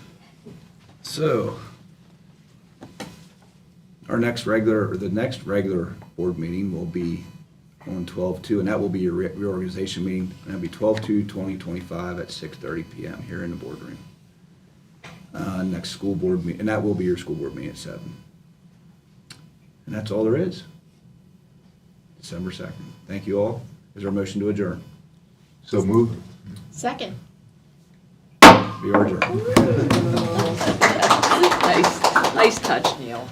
So, the next regular board meeting will be on 12/2, and that will be your reorganization meeting. And that'll be 12/2/2025 at 6:30 p.m. here in the boardroom. Next school board meeting, and that will be your school board meeting at 7. And that's all there is. December 2nd. Thank you all. Is there a motion to adjourn? So moved. Second. We are adjourned. Nice touch, Neil.